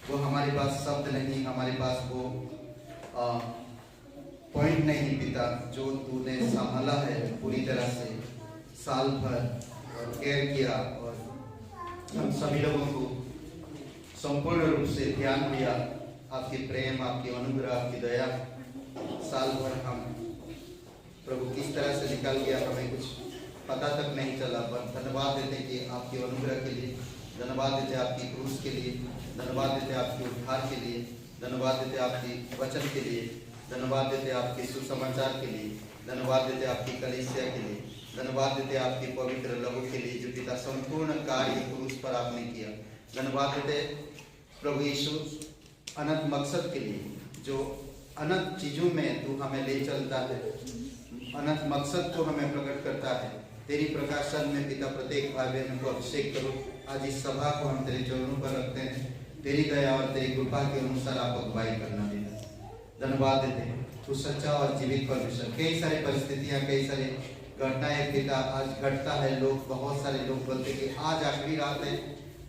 वो हमारे पास शब्द नहीं, हमारे पास वो पॉइंट नहीं पिता, जो तूने संभाला है पूरी तरह से साल भर और केयर किया, और हम सभी लोगों को संपूर्ण रूप से ध्यान दिया आपके प्रेम, आपके अनुग्रह, आपकी दया। साल भर हम प्रभु किस तरह से निकल गया हमें कुछ पता तक नहीं चला, पर धन्यवाद देते कि आपके अनुग्रह के लिए, धन्यवाद देते आपकी क्रूस के लिए, धन्यवाद देते आपके उद्धार के लिए, धन्यवाद देते आपकी वचन के लिए, धन्यवाद देते आपके सुसमाचार के लिए, धन्यवाद देते आपकी कलीसिया के लिए, धन्यवाद देते आपके पवित्र लहू के लिए जो पिता संपूर्ण कार्य क्रूस पर आपने किया। धन्यवाद देते प्रभु यीशु अनंत मकसद के लिए, जो अनंत चीजों में तू हमें ले चलता है, अनंत मकसद को हमें प्रकट करता है। तेरी प्रकाशन में पिता प्रत्येक भाई बहन को अभिषेक करो। आज इस सभा को हम तेरे चरणों पर रखते हैं, तेरी दया और तेरी कृपा के अनुसार आप अगुवाई करना देता। धन्यवाद देते हैं तू सच्चा और जीवित परमेश्वर। कई सारी परिस्थितियां, कई सारी घटनाएं पिता आज घटता है, लोग, बहुत सारे लोग बोलते कि आज आखिरी रात है,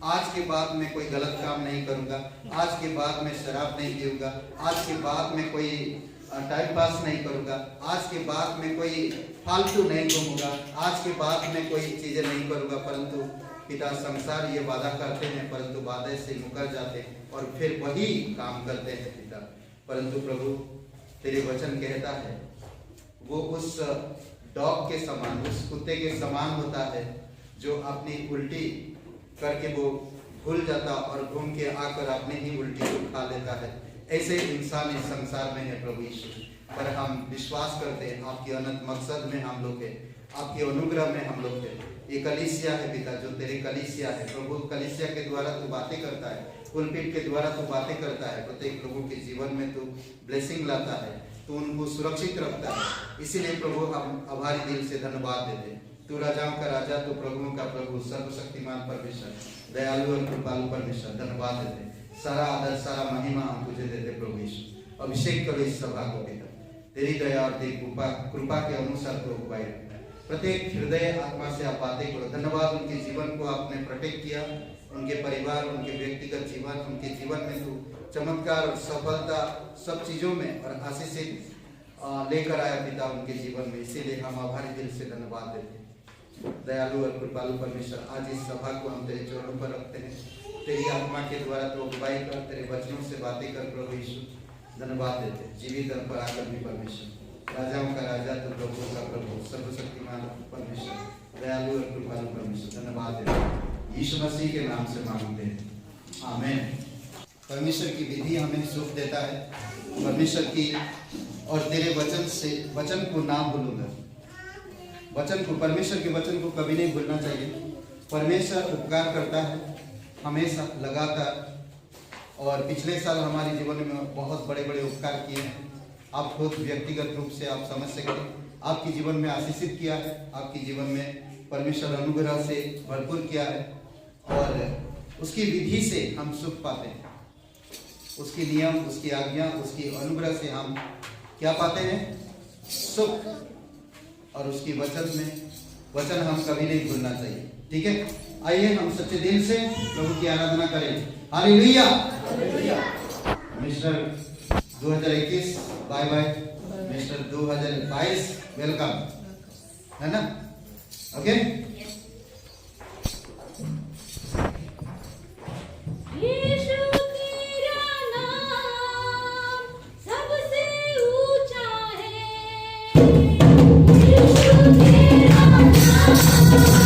आज के बाद मैं कोई गलत काम नहीं करूंगा, आज के बाद मैं शराब नहीं पीऊंगा, आज के बाद मैं कोई टाइम पास नहीं करूंगा, आज के बाद मैं कोई फालतू नहीं घूमूंगा, आज के बाद मैं कोई चीजें नहीं करूंगा। परंतु पिता संसार ये वादा करते हैं, परंतु वादे से मुकर जाते हैं और फिर वही काम करते हैं पिता। परंतु प्रभु तेरे वचन कहता है वो उस डॉग के समान, उस कुत्ते के समान होता है जो अपनी उल्टी करके वो भूल जाता और घूम के आकर अपने ही उल्टी को खा लेता है। ऐसे इंसान इस संसार में है प्रभु यीशु, पर हम विश्वास करते हैं आपके अनंत मकसद में हम लोग हैं, आपके अनुग्रह में हम लोग हैं। ये कलीसिया है पिता, जो तेरे कलीसिया है प्रभु, कलीसिया के द्वारा तू बातें करता है, पुलपिट के द्वारा तू बातें करता है, प्रत्येक लोगों के जीवन में तू ब्लेसिंग लाता है, तू उनको सुरक्षित रखता है। इसीलिए प्रभु हम आभारी दिल से धन्यवाद देते हैं। तू राजाओं का राजा, तू प्रभुओं का प्रभु, सर्वशक्तिमान परमेश्वर, दयालु और कृपालु परमेश्वर, धन्यवाद देते। सारा आदर, सारा महिमा हम तुझे देते प्रभु यीशु। अभिषेक करो इस सभा को पिता, तेरी दया और तेरी कृपा के अनुसार तो अगुवाई। प्रत्येक हृदय आत्मा से आप बातें करो। धन्यवाद उनके जीवन को आपने प्रोटेक्ट किया, उनके परिवार, उनके व्यक्तिगत जीवन, उनके जीवन में तू चमत्कार और सफलता सब चीजों में और आशीषित लेकर आया पिता उनके जीवन में। इसीलिए हम आभारी दिल से धन्यवाद देते हैं। दयालु और कृपालु परमेश्वर, आज इस सभा को हम तेरे चरणों पर रखते हैं। तेरी आत्मा के द्वारा तो अगुवाई कर, तेरे वचनों से बातें कर प्रभु यीशु। धन्यवाद देते जीवित और पराक्रमी परमेश्वर, राजाओं का राजा, तो प्रभु का प्रभु, सर्वशक्तिमान परमेश्वर, दयालु और कृपालु परमेश्वर, धन्यवाद देते यीशु मसीह के नाम से मांगते हैं, आमीन। परमेश्वर की विधि हमें सुख देता है, परमेश्वर की और तेरे वचन से, वचन को ना भूलूंगा, वचन को, परमेश्वर के वचन को कभी नहीं भूलना चाहिए। परमेश्वर उपकार करता है हमेशा, लगातार, और पिछले साल हमारे जीवन में बहुत बड़े बड़े उपकार किए हैं। आप खुद व्यक्तिगत रूप से आप समझ सकते हैं, आपके जीवन में आशीषित किया है, आपके जीवन में परमेश्वर अनुग्रह से भरपूर किया है, और उसकी विधि से हम सुख पाते हैं, उसकी नियम, उसकी आज्ञा, उसकी अनुग्रह से हम क्या पाते हैं? सुख। और उसकी वचन में, वचन हम कभी नहीं भूलना चाहिए। ठीक है, आइए हम सच्चे दिल से प्रभु की आराधना करें। Hallelujah. Mister 2021 bye bye, mister 2022 welcome, है ना? ओके, तेरा नाम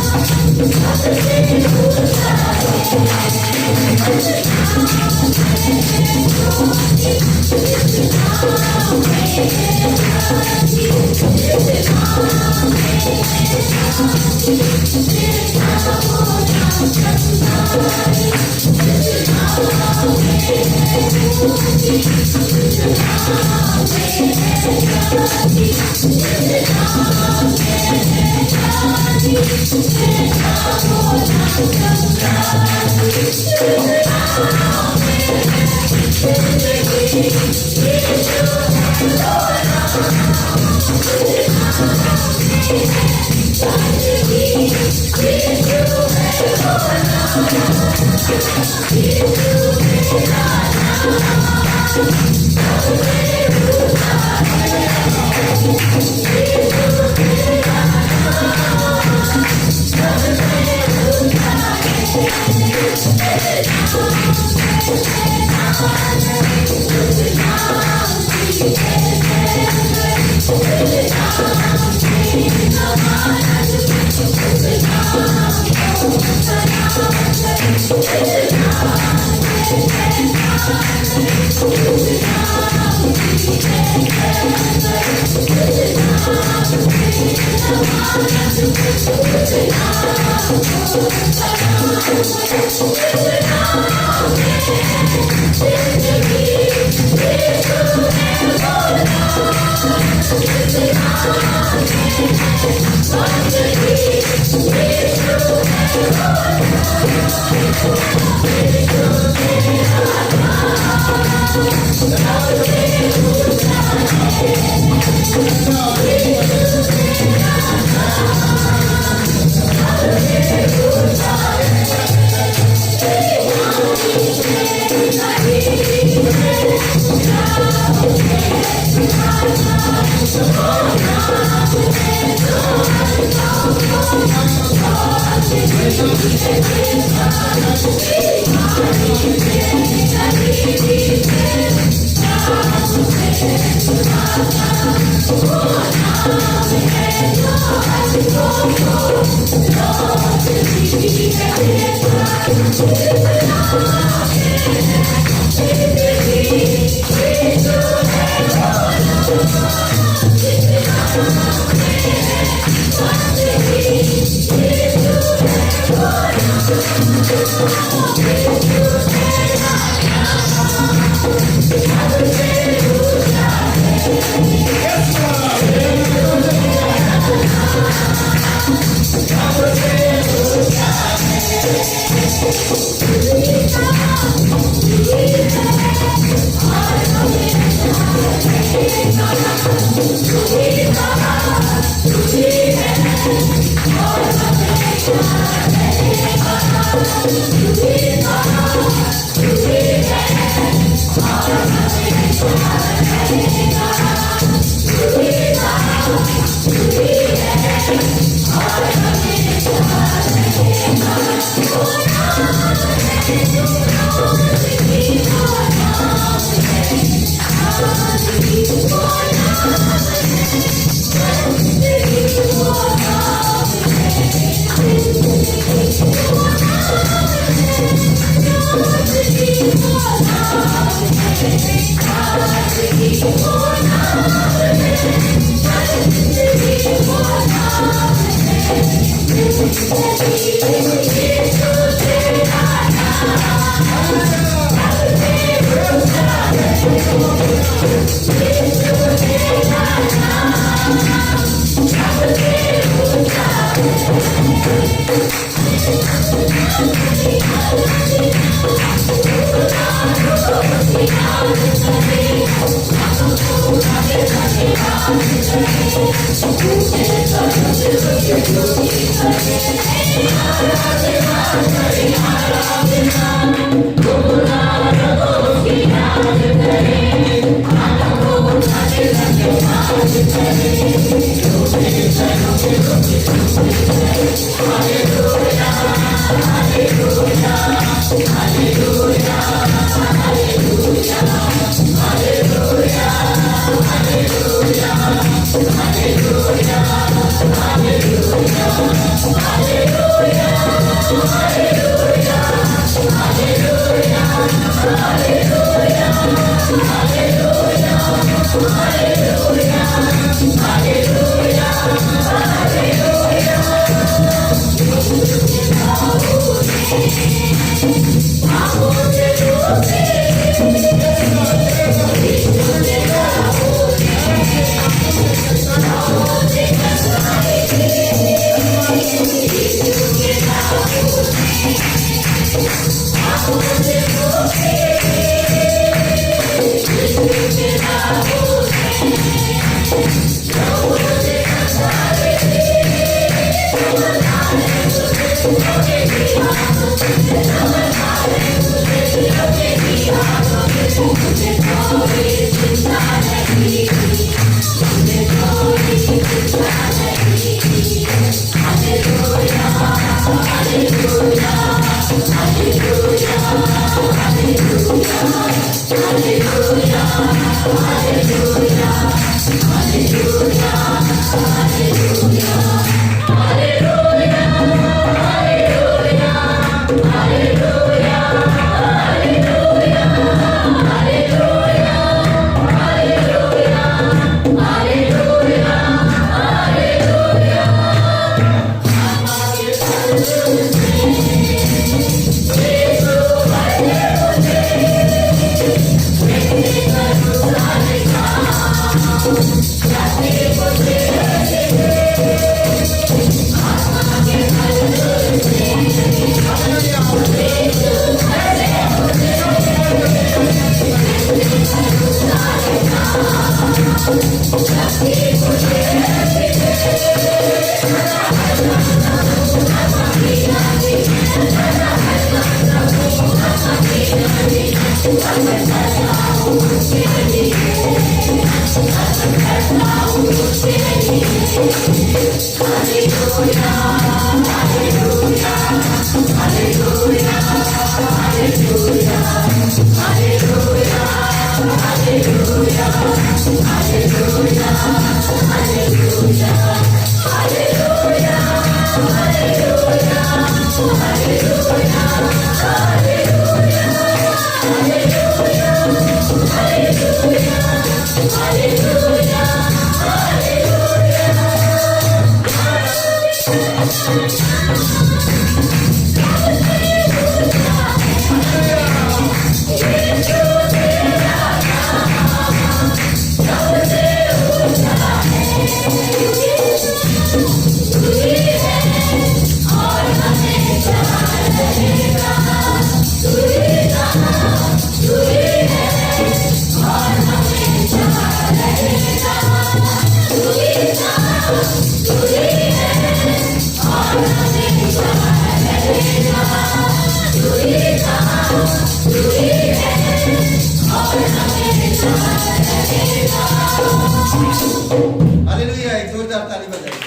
हालेलुया, एक जोरदार ताली बजाइए।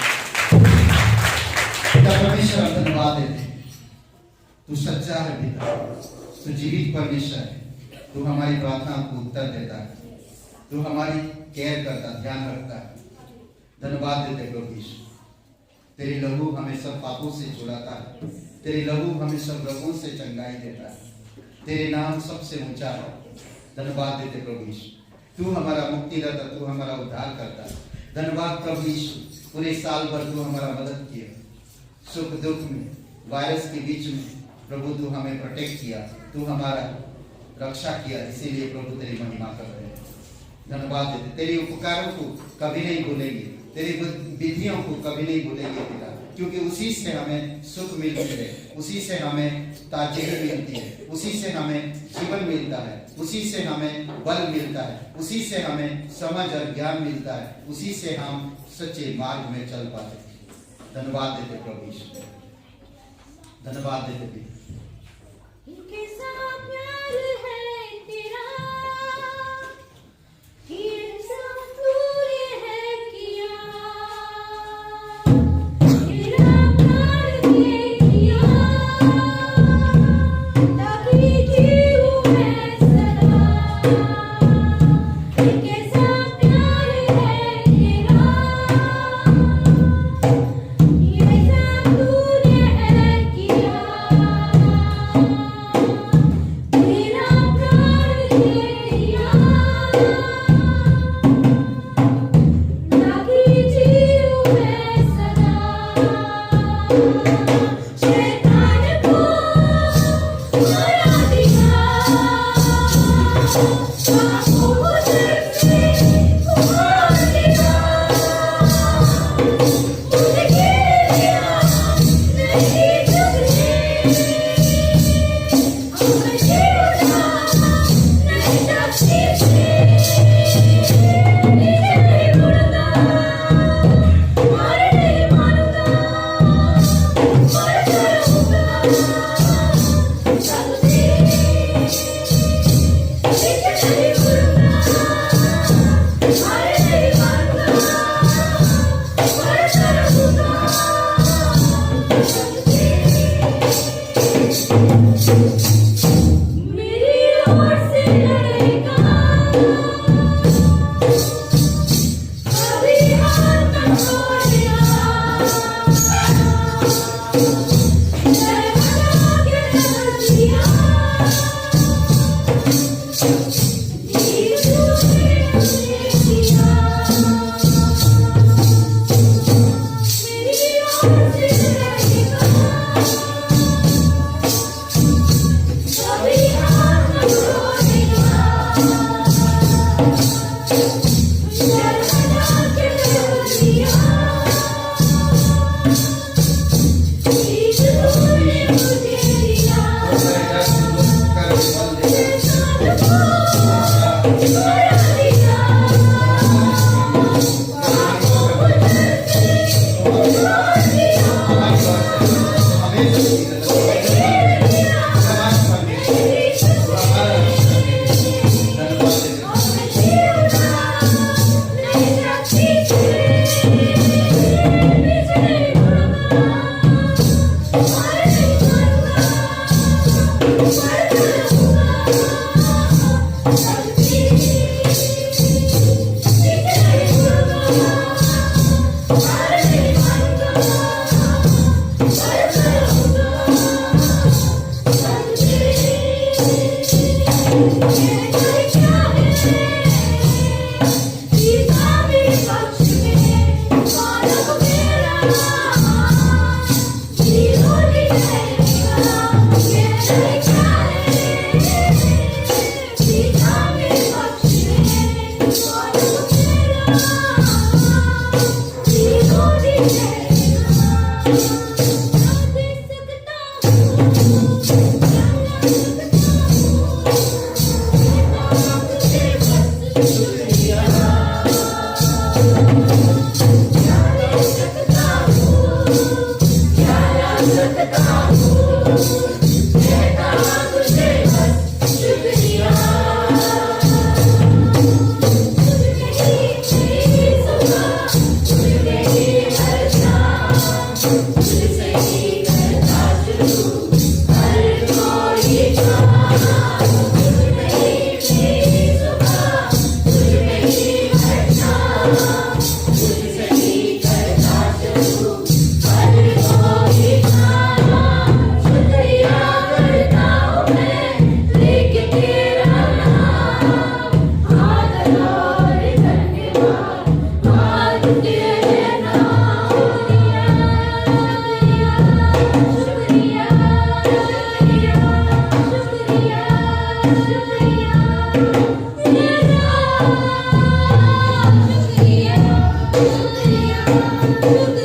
पिता परमेश्वर, हम धन्यवाद देते हैं, तू सच्चा है पिता, तू जीवित परमेश्वर है, तू हमारी प्रार्थना को उत्तर देता है, तू हमारी केयर करता, ध्यान रखता है। धन्यवाद देते प्रभु यीशु, तेरी लहू हमें सब पापों से छुड़ाता है, तेरी लहू हमें सब रोगों से चंगाई देता है, तेरे नाम सबसे ऊंचा है। धन्यवाद देते प्रभु यीशु, तू हमारा मुक्तिदाता, तू हमारा उद्धार करता है। धन्यवाद प्रभु यीशु, पूरे साल भर तू हमारा मदद किया, सुख दुख में, वायरस के बीच में प्रभु तू हमें प्रोटेक्ट किया, तू हमारा रक्षा किया, इसीलिए प्रभु तेरी महिमा कर रहे हैं। धन्यवाद देते, तेरी उपकारों को कभी नहीं भूलेंगे, तेरी विधियों को कभी नहीं भूलेंगे पिता, क्योंकि उसी से हमें सुख मिलती है, उसी से हमें ताजगी मिलती है, उसी से हमें जीवन मिलता है, उसी से हमें बल मिलता है, उसी से हमें समझ और ज्ञान मिलता है, उसी से हम सच्चे मार्ग में चल पाते हैं। धन्यवाद देते प्रभु यीशु, धन्यवाद देते पिता। कैसा प्यार है तेरा, कैसा तूने है किया, तेरा प्यार दे दिया, ताकि जीऊं मैं सदा। कैसा प्यार है तेरा, कैसा तूने है किया, तेरा प्यार दे दिया, ताकि जीऊं मैं सदा। शैतान को मारा दिया, पापों को सर से उतार दिया, मुझे घेर लिया, नहीं झुकने, अब जीऊंगा नहीं शक्ति से, नहीं मुड़ूंगा और नहीं मानूंगा, और तुझसे ही करता शुरू हर कोई काम, तुझ पे ही मेरी सुबह, तुझ पे ही हर शाम, तुझसे ही करता शुरू हर कोई काम। शुक्रिया करता हूँ मैं लेके तेरा नाम, आदर और धन्यवाद आज तेरे नाम। शुक्रिया शुक्रिया शुक्रिया शुक्रिया तेरा, शुक्रिया शुक्रिया शुक्रिया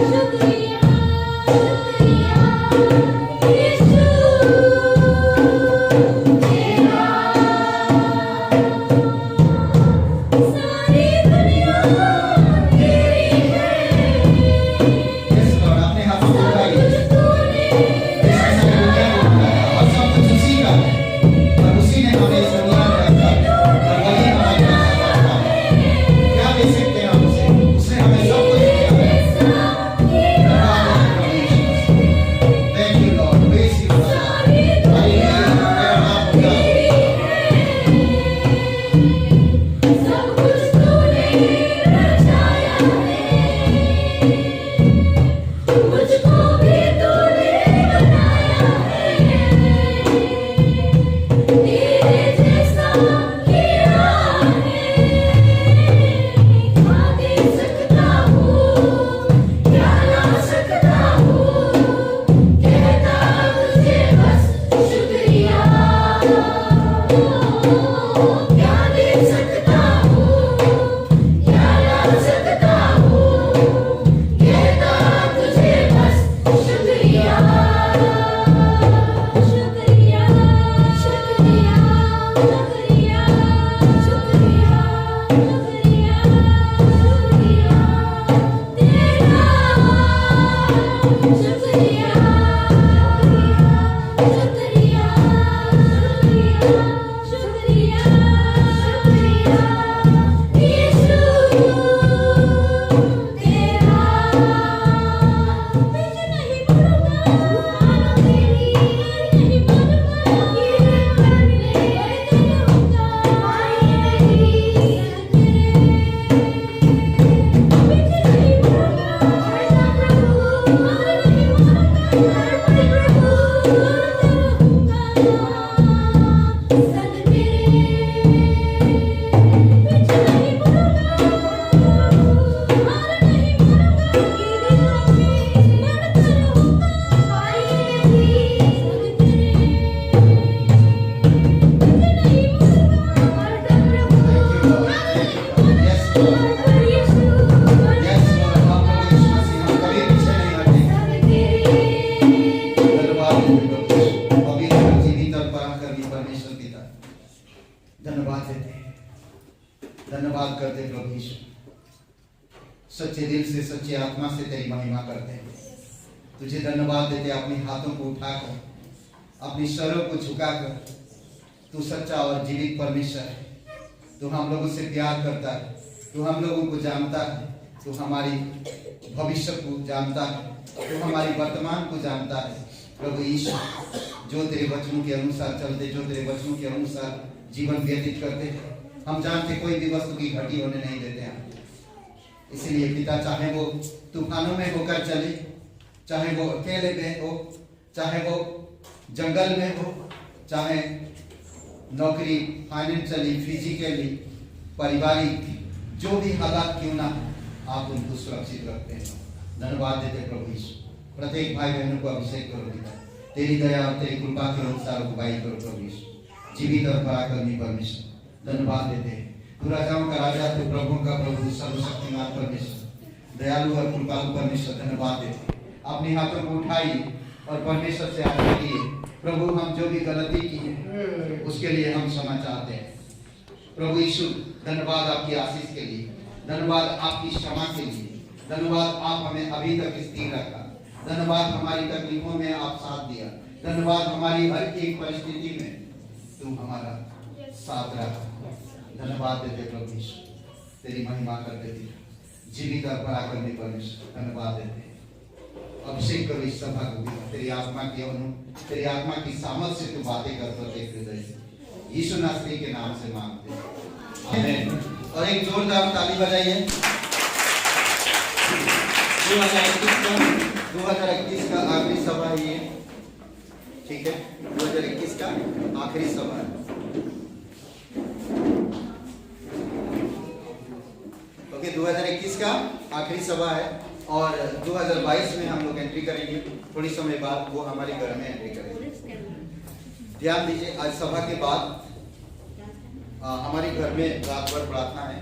शुक्रिया शुक्रिया यीशु तेरा। सारी दुनिया तेरी है, यस लॉर्ड, अपने हाथों को सब उठाइए। कुछ तूने जैसा दुनिया को बनाया और सब कुछ उसी का है, और उसी ने हमें इस दुनिया में रखा है, और वही हमारे पास रखा है। क्या दे सकते हैं हम उसे? उसने हमें सब कुछ दिया है। Thank you, Lord. Praise you, Lord. Hallelujah. तेरा नाम होगा। सब कुछ तूने रचाया है, मुझको भी तूने बनाया है, तेरे जैसा किया है। क्या दे सकता हूँ, क्या ला सकता हूँ, कहता तुझे बस शुक्रिया। क्या दे सकता हूँ, क्या ला सकता हूँ, कहता तुझे बस शुक्रिया। शुक्रिया शुक्रिया शुक्रिया शुक्रिया शुक्रिया शुक्रिया तेरा। शुक्रिया शुक्रिया शुक्रिया शुक्रिया शुक्रिया यीशु तेरा। मैं नहीं भूलूंगा मानो तेरी, नहीं भूलूंगा ये करने दूंगा आई मेरी नहीं भूलूंगा ऐसा प्रभु, नहीं भूलूंगा हर प्रभु संग तेरे। नहीं भूलूंगा और नहीं भूलूंगा कि दिलों में लड़ता रहूंगा आई मेरी संग तेरे। नहीं भूलूंगा हरदम प्रभु, Yes, Lord. और यीशु Yes, Lord. हम लोग यीशु मसीह, हम कभी पीछे नहीं हटेंगे। संग तेरे। धन्यवाद है प्रभु यीशु। पवित्र जीवित और पराक्रमी परमेश्वर पिता, धन्यवाद देते हैं, धन्यवाद करते हैं प्रभु यीशु। सच्चे दिल से, सच्चे आत्मा से तेरी महिमा करते हैं। तुझे धन्यवाद देते हैं अपने हाथों को उठाकर, अपनी सरों को झुकाकर। तू सच्चा और जीवित परमेश्वर है। तू हम लोगों से प्यार करता है, तू हम लोगों को जानता है, तू हमारी भविष्य को जानता है, तू हमारी वर्तमान को जानता है। प्रभु यीशु, जो तेरे वचनों के अनुसार चलते, जो तेरे वचनों के अनुसार जीवन व्यतीत करते हैं, हम जानते कोई भी वस्तु की घटी होने नहीं देते हैं। इसलिए पिता, चाहे वो तूफानों में होकर चले, चाहे वो अकेले में हो, चाहे वो जंगल में हो, चाहे नौकरी, फाइनेंशियली, फिजिकली, पारिवारिक, जो भी हालात क्यों ना, आप उनको सुरक्षित रखते हैं। धन्यवाद देते हैं प्रभु यीशु। प्रत्येक भाई बहनों को अभिषेक करो पिता, तेरी दया और तेरी कृपा के अनुसार अगुवाई करो प्रभु यीशु। जीवित और पराक्रमी परमेश्वर, धन्यवाद देते हैं। तू राजाओं का राजा, तू प्रभुओं का प्रभु, सर्वशक्तिमान परमेश्वर, दयालु और कृपालु परमेश्वर, धन्यवाद देते हैं। अपने हाथों को उठाइए और परमेश्वर से आज्ञा किए, प्रभु हम जो भी गलती की है उसके लिए हम क्षमा चाहते हैं। प्रभु यीशु, धन्यवाद आपकी आशीष के लिए, धन्यवाद आपकी क्षमा के लिए, धन्यवाद आप हमें अभी तक स्थिर रखा, धन्यवाद हमारी तकलीफों में आप साथ दिया, धन्यवाद हमारी हर एक परिस्थिति में तू हमारा साथ रहा। धन्यवाद देते प्रभु यीशु, तेरी महिमा करते थे। जीवित और पराक्रमी परमेश्वर धन्यवाद देते हैं। अभिषेक करो इस सभा को भी तेरी आत्मा की सामर्थ से तू बातें करता है हृदय से। यीशु नासरी के नाम से मांगते हैं, आमीन। और एक जोरदार ताली बजाइए। 2021 का आखिरी सभा है ये, ठीक है। 2021 का आखिरी सभा है। ओके, 2021 का आखिरी सभा है और 2022 में हम लोग एंट्री करेंगे। थोड़ी समय बाद वो हमारे घर में एंट्री करेंगे। ध्यान दीजिए, आज सभा के बाद हमारे घर में रात भर प्रार्थना है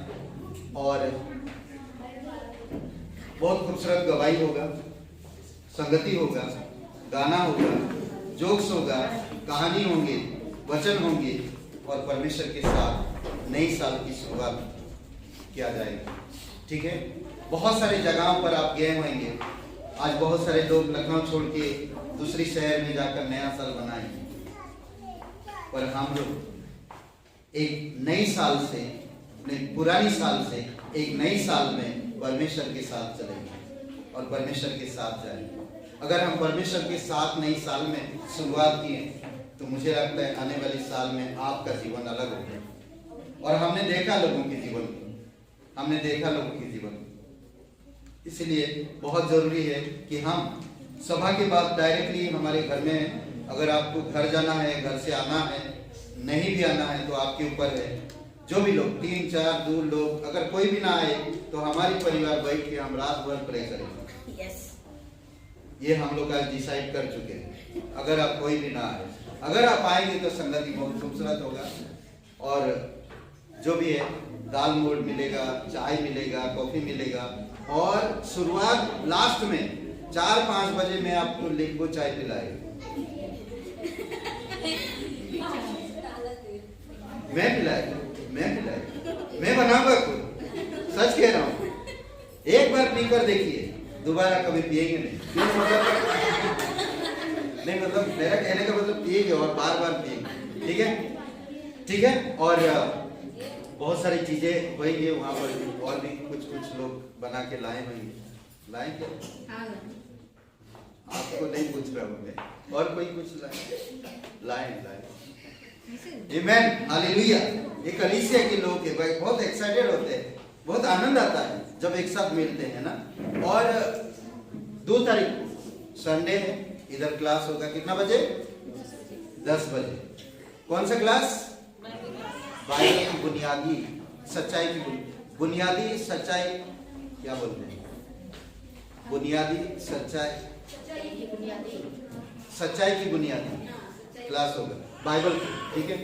और बहुत खूबसूरत गवाही होगा, संगति होगा, गाना होगा, जोक्स होगा, कहानी होंगे, वचन होंगे और परमेश्वर के साथ नई साल की शुरुआत किया जाएगा, ठीक है। बहुत सारे जगहों पर आप गए होंगे। आज बहुत सारे लोग लखनऊ छोड़ के दूसरी शहर में जाकर नया साल बनाएंगे, पर हम लोग एक नई साल से, पुरानी साल से एक नई साल में परमेश्वर के साथ चलेंगे और परमेश्वर के साथ जाएंगे। अगर हम परमेश्वर के साथ नई साल में शुरुआत किए तो मुझे लगता है आने वाले साल में आपका जीवन अलग होगा। और हमने देखा लोगों के जीवन को, इसलिए बहुत जरूरी है कि हम सभा के बाद डायरेक्टली हमारे घर में, अगर आपको घर जाना है, घर से आना है, नहीं भी आना है तो आपके ऊपर है। जो भी लोग 3-4 दूर लोग, अगर कोई भी ना आए तो हमारी परिवार बैठ के हम रात भर प्रे करेंगे। ये हम लोग आज डिसाइड कर चुके हैं। अगर आप कोई भी ना आए, अगर आप आएंगे तो संगति बहुत खूबसूरत होगा और जो भी है दाल मोड़ मिलेगा, चाय मिलेगा, कॉफी मिलेगा और शुरुआत लास्ट में 4-5 बजे में आपको नींबू चाय पिलाएगा। मैं बनाऊंगा खुद, सच कह रहा हूँ। एक बार पीकर देखिए, दोबारा कभी पिएंगे नहीं। मतलब मेरा कहने का मतलब पिएंगे और बार पिएंगे, ठीक है। और बहुत सारी चीजें होंगी वहाँ पर, और भी कुछ लोग बना के लाए होंगे। लाए क्या? आपको नहीं पूछ रहा हूँ मैं, और कोई कुछ लाए। आमेन, हालेलुया। ये कलीसिया के लोग हैं भाई, बहुत एक्साइटेड होते हैं, बहुत आनंद आता है जब एक साथ मिलते हैं ना। और 2 तारीख को संडे है, इधर क्लास होगा कितना बजे? 10 बजे। कौन सा क्लास? बाइबल की बुनियादी सच्चाई की बुनियादी सच्चाई क्या बोलते हैं? बुनियादी सच्चाई की बुनियादी क्लास होगा बाइबल की, ठीक है।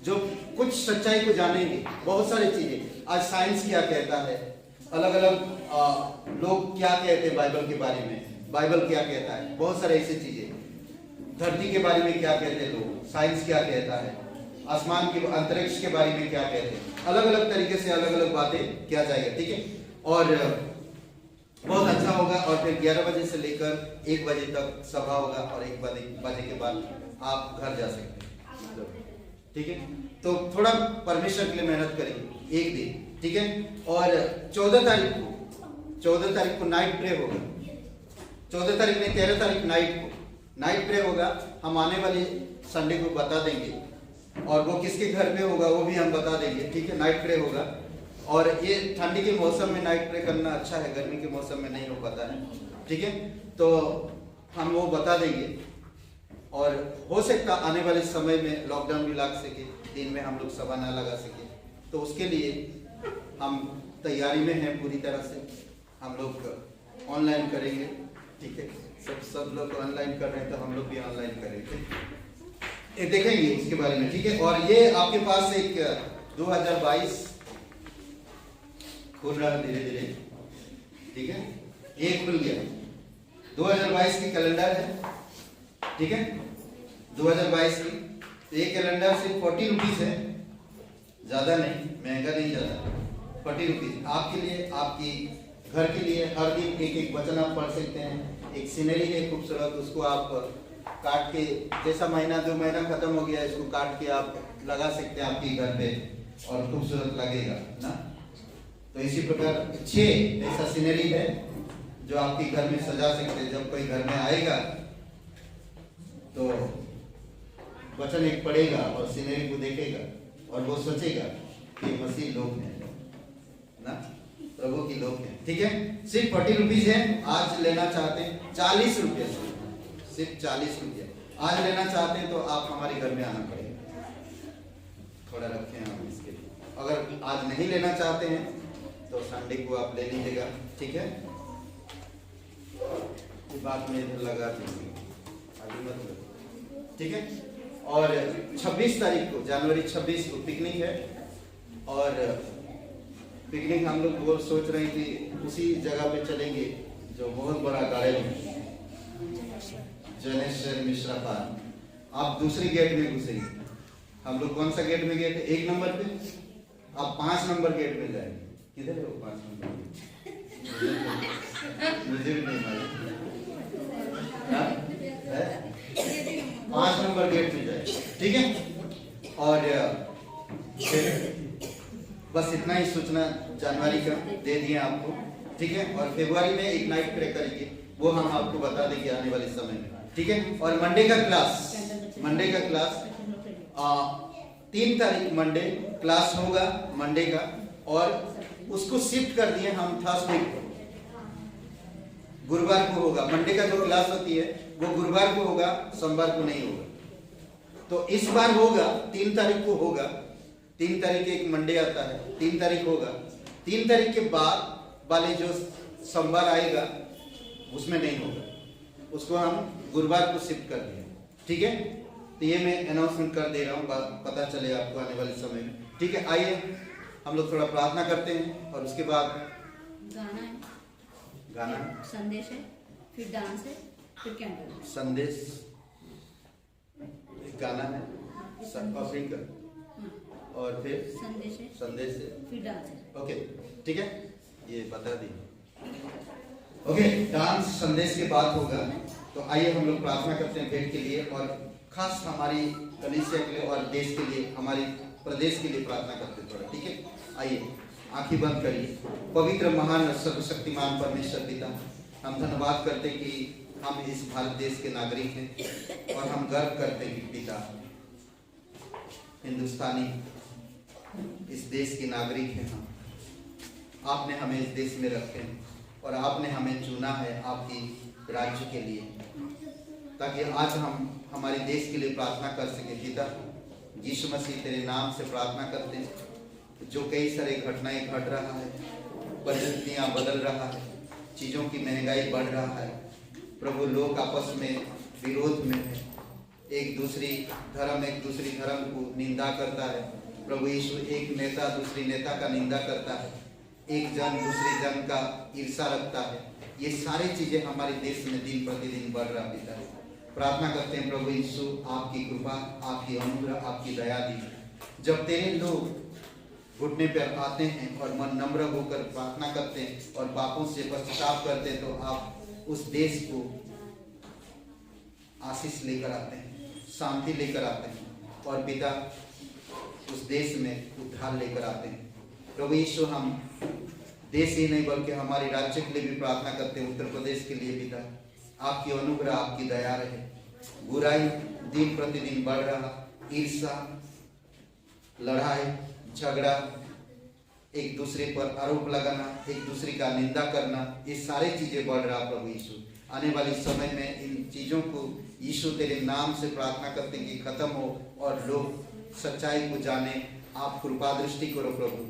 जो कुछ सच्चाई को जानेंगे, बहुत सारी चीजें। आज साइंस क्या कहता है, अलग अलग लोग क्या कहते हैं बाइबल के बारे में, बाइबल क्या कहता है, बहुत सारे ऐसी चीजें। धरती के बारे में क्या कहते हैं लोग, साइंस क्या कहता है, आसमान के अंतरिक्ष के बारे में क्या कहते हैं, अलग अलग तरीके से अलग अलग बातें किया जाएगा, ठीक है। और बहुत अच्छा होगा। और फिर 11 बजे से लेकर 1 बजे तक सभा होगा और 1 बजे के बाद आप घर जा सकते हैं, ठीक है। तो थोड़ा परमेश्वर के लिए मेहनत करेंगे एक दिन, ठीक है। और 14 तारीख को नाइट प्रे होगा। 14 तारीख में 13 तारीख नाइट प्रे होगा। हम आने वाले संडे को बता देंगे और वो किसके घर पे होगा वो भी हम बता देंगे, ठीक है। नाइट प्रे होगा और ये ठंडी के मौसम में नाइट प्रे करना अच्छा है, गर्मी के मौसम में नहीं हो पाता है, ठीक है। तो हम वो बता देंगे और हो सकता आने वाले समय में लॉकडाउन भी लग सके, दिन में हम लोग सभा ना लगा सके, तो उसके लिए हम तैयारी में हैं पूरी तरह से। हम लोग ऑनलाइन करेंगे, ठीक है। सब लोग ऑनलाइन कर रहे हैं तो हम लोग भी ऑनलाइन करेंगे, ये देखेंगे इसके बारे में, ठीक है। और ये आपके पास एक 2022 खुल रहा है धीरे धीरे, ठीक है। ये खुल गया 2022 की कैलेंडर है, ठीक है। 2022 की ये कैलेंडर सिर्फ 40 रुपीज है, ज्यादा नहीं, महंगा नहीं, ज्यादा 40 रुपीज आपके लिए, आपकी घर के लिए। हर दिन एक वचन आप पढ़ सकते हैं। एक सीनरी है खूबसूरत, उसको आप काट के, जैसा महीना 2 महीना खत्म हो गया, इसको काट के आप लगा सकते हैं आपके घर पे और खूबसूरत लगेगा ना। तो इसी प्रकार 6 ऐसा सीनरी है जो आपके घर में सजा सकते हैं। जब कोई घर में आएगा तो वचन एक पढ़ेगा और सीनरी को देखेगा और वो सोचेगा कि मसीह लोग हैं ना, प्रभु की लोग हैं। ठीक है, सिर्फ 40 रुपीज है। आज लेना चाहते हैं 40 रुपये, सिर्फ 40 रुपये आज लेना चाहते हैं तो आप हमारे घर में आना पड़ेगा। थोड़ा रखें हम इसके लिए। अगर आज नहीं लेना चाहते हैं तो संडे को आप ले लीजिएगा। ठीक है, ये बात में इधर लगा दीजिए, आगे मत लो। ठीक है, और 26 तारीख को, जनवरी 26 को पिकनिक है। और पिकनिक हम लोग वो सोच रहे हैं कि उसी जगह पे चलेंगे जो बहुत बड़ा गार्डन है, जनेश्वर मिश्रा पार्क। आप दूसरी गेट में घुसेंगे। हम लोग कौन सा गेट में गए थे? 1 नंबर पे। आप 5 नंबर गेट में जाएंगे। किधर है वो 5 नंबर? मुझे भी नहीं मालूम। 5 नंबर गेट में जाएंगे। ठीक है, और बस इतना ही सूचना जनवरी का दे दिए आपको। ठीक है, और फरवरी में एक नाइट प्रे करेंगे, वो हम आपको बता देंगे आने वाले समय में। ठीक है, और मंडे का क्लास 3 तारीख मंडे क्लास होगा मंडे का, और उसको शिफ्ट कर दिए हम थर्सडे को, गुरुवार को होगा। मंडे का जो क्लास होती है वो गुरुवार को होगा, सोमवार को नहीं होगा। तो इस बार होगा 3 तारीख को होगा। 3 तारीख एक मंडे आता है, 3 तारीख होगा। 3 तारीख के बाद वाले जो सोमवार आएगा उसमें नहीं होगा, उसको हम गुरुवार को शिफ्ट कर दिए। ठीक है, तो ये मैं अनाउंसमेंट कर दे रहा हूँ, पता चले आपको आने वाले समय में। ठीक है, आइए हम लोग थोड़ा प्रार्थना करते हैं और उसके बाद गाना संदेश है, फिर डांस है, फिर कैंडल। संदेश, गाना है, अफ्रीका, और फिर संदेश है, फिर डांस है। ओके, ठीक है, ये बता दी। ओके, डांस संदेश के बाद होगा। तो आइए हम लोग प्रार्थना करते हैं भेंट के लिए, और खास हमारी कलीसिया के लिए और देश के लिए, हमारी प्रदेश के लिए प्रार्थना करते हैं थोड़ा। ठीक है, आइए आंखें बंद करिए। पवित्र महान सर्वशक्तिमान परमेश्वर पिता, हम धन्यवाद करते हैं कि हम इस भारत देश के नागरिक हैं, और हम गर्व करते हैं कि पिता हिंदुस्तानी इस देश के नागरिक हैं। हम, आपने हमें इस देश में रखे हैं और आपने हमें चुना है आपकी राज्य के लिए, ताकि आज हम हमारे देश के लिए प्रार्थना कर सके। पिता यीशु मसीह तेरे नाम से प्रार्थना करते हैं, जो कई सारे घटनाएं घट रहा है, परिस्थितियां बदल रहा है, चीज़ों की महंगाई बढ़ रहा है प्रभु, लोग आपस में विरोध में है, एक दूसरी धर्म को निंदा करता है प्रभु यीशु। एक नेता दूसरी नेता का निंदा करता है, एक जन दूसरे जन का ईर्षा रखता है। ये सारी चीजें हमारे देश में दिन प्रतिदिन बढ़ रहा पिता। प्रार्थना करते हैं प्रभु यीशु, आपकी कृपा, आपकी अनुग्रह, आपकी दया दी। जब तेरे लोग घुटने पर आते हैं और मन नम्र होकर प्रार्थना करते हैं और पापों से पश्चाताप करते हैं, तो आप उस देश को आशीष लेकर आते हैं, शांति लेकर आते हैं, और पिता उस देश में उद्धार लेकर आते हैं। प्रभु यीशु, हम देश ही नहीं बल्कि हमारे राज्य के लिए भी प्रार्थना करते हैं, उत्तर प्रदेश के लिए पिता, आपकी अनुग्रह, आपकी दया रहे। बुराई दिन प्रतिदिन बढ़ रहा, ईर्षा, लड़ाई झगड़ा, एक दूसरे पर आरोप लगाना, एक दूसरे का निंदा करना, ये सारी चीजें बढ़ रहा प्रभु यीशु। आने वाले समय में इन चीजों को यीशु तेरे नाम से प्रार्थना करते हैं कि खत्म हो और लोग सच्चाई को जाने। आप कृपा दृष्टि करो प्रभु,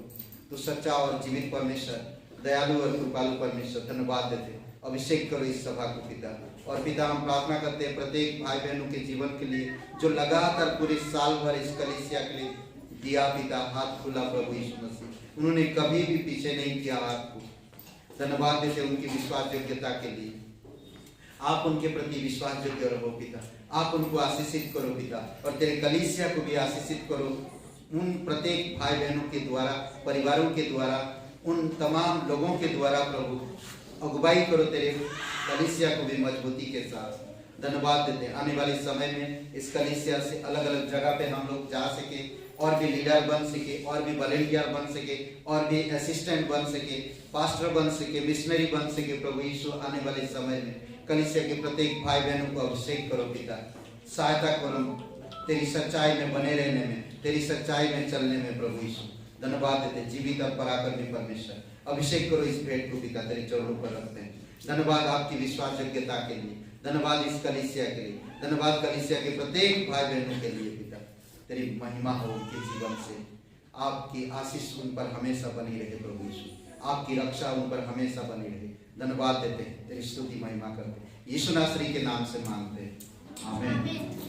तो सच्चा और जीवित परमेश्वर, दयालु और कृपालु परमेश्वर, धन्यवाद देते। अभिषेक करो इस सभा को पिता। और पिता, हम प्रार्थना करते हैं प्रत्येक भाई बहनों के जीवन के लिए, जो लगातार पूरे साल भर इस कलीसिया के लिए दिया पिता, हाथ खुला प्रभु यीशु मसीह, उन्होंने कभी भी पीछे नहीं किया हाथ को। धन्यवाद देते उनकी विश्वास योग्यता के लिए। आप उनके प्रति विश्वास योग्य रहो पिता, आप उनको आशीषित करो पिता, और तेरे कलीसिया को भी आशीषित करो। उन प्रत्येक भाई बहनों के द्वारा, परिवारों के द्वारा, उन तमाम लोगों के द्वारा प्रभु अगुवाई करो तेरे कलीसिया को भी मजबूती के साथ। धन्यवाद देते हैं आने वाले समय में इस कलीसिया से अलग अलग जगह पे हम लोग जा सके, और भी लीडर बन सके, और भी वॉलेंटियर बन सके, और भी असिस्टेंट बन सके, पास्टर बन सके, मिशनरी बन सके। प्रभु यीशु आने वाले समय में कलीसिया के प्रत्येक भाई बहनों को अभिषेक करो पिता, सहायता करो तेरी सच्चाई में बने रहने में, तेरी सच्चाई में चलने में। प्रभु यीशु धन्यवाद देते, जीवित और पराक्रमी परमेश्वर, अभिषेक करो इस भेंट को पिता, तेरे चरणों पर रखते हैं। धन्यवाद आपकी विश्वास योग्यता के लिए, धन्यवाद इस कलीसिया के लिए, धन्यवाद कलीसिया के प्रत्येक भाई बहनों के लिए पिता। तेरी महिमा हो उनके जीवन से, आपकी आशीष उन पर हमेशा बनी रहे प्रभु यीशु, आपकी रक्षा उन पर हमेशा बनी रहे। धन्यवाद देते हैं, तेरी स्तुति महिमा करते हैं, यीशु नासरी के नाम से मांगते हैं, आमीन।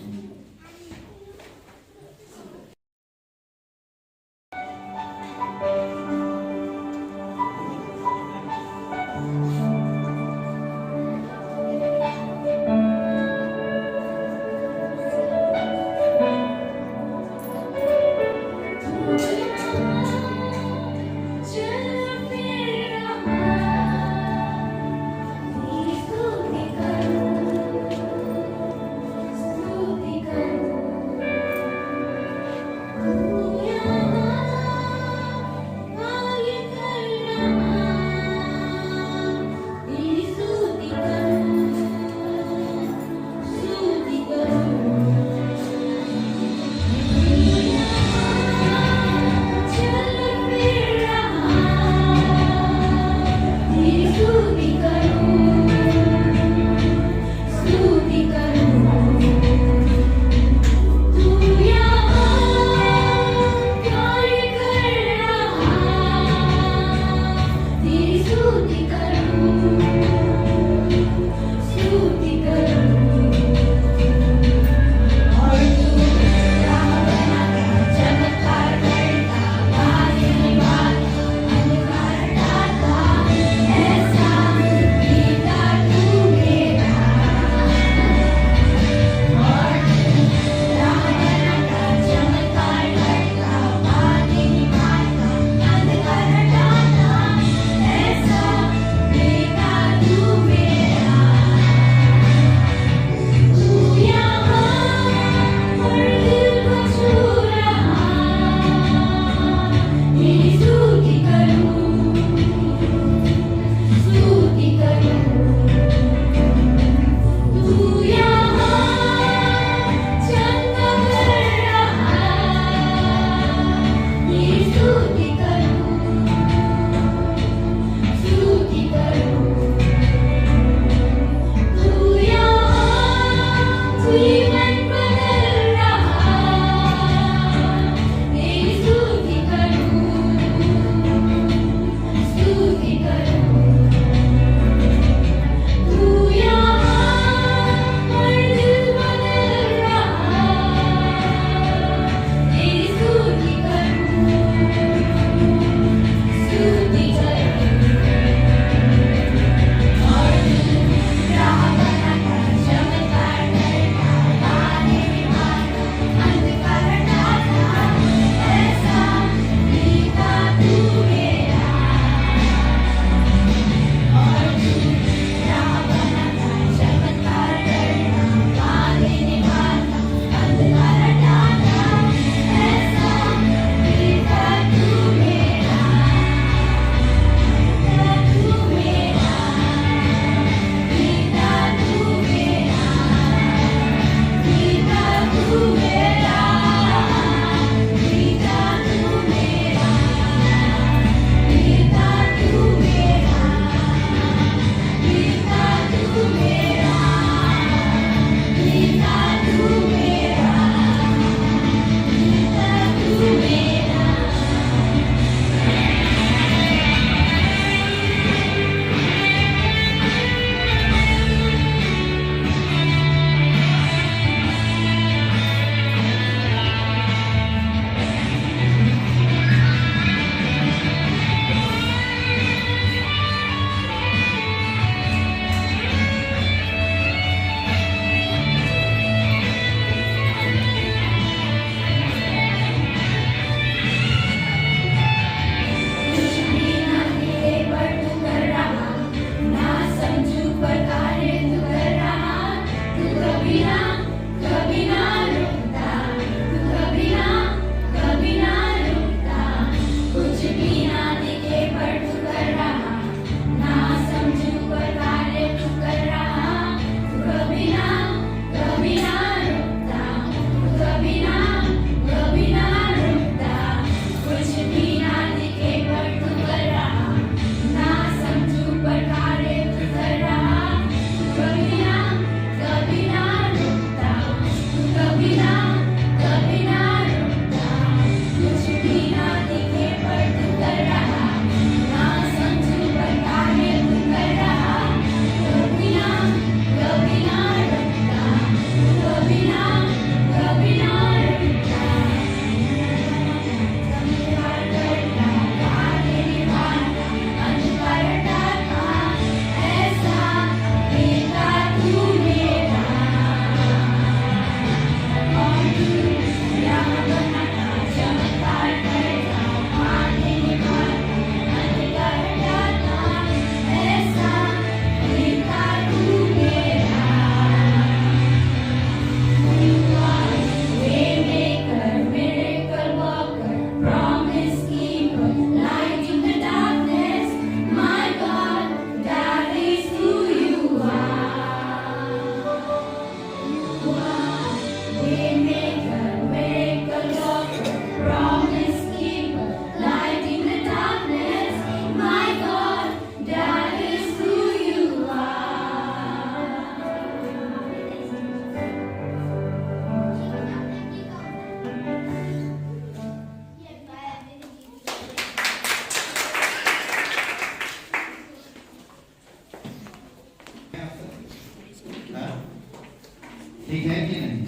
ठीक है कि नहीं?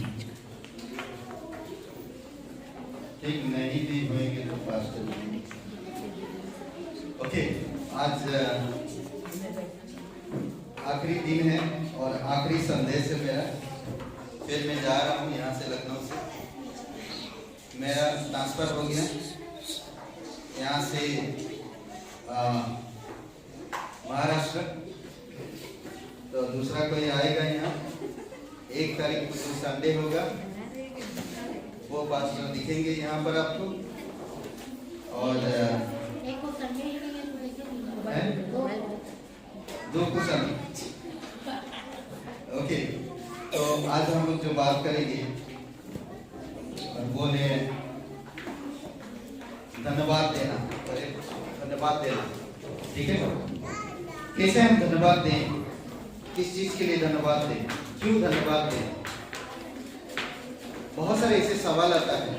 ठीक नहीं भी होंगे तो पास्टर। ओके, आज आखिरी दिन है और आखिरी संदेश है मेरा। फिर मैं जा रहा हूँ यहाँ से, लखनऊ से मेरा ट्रांसफर हो गया यहाँ से महाराष्ट्र। तो दूसरा कोई आएगा यहाँ 1 तारीख को, संडे होगा, वो पास्टर दिखेंगे यहाँ पर आपको। और दो को संडे। ओके, तो आज हम लोग जो बात करेंगे वो है धन्यवाद देना। धन्यवाद देना, ठीक है? कैसे हम धन्यवाद दें? किस चीज के लिए धन्यवाद दें? क्यों धन्यवाद दें? बहुत सारे ऐसे सवाल आता है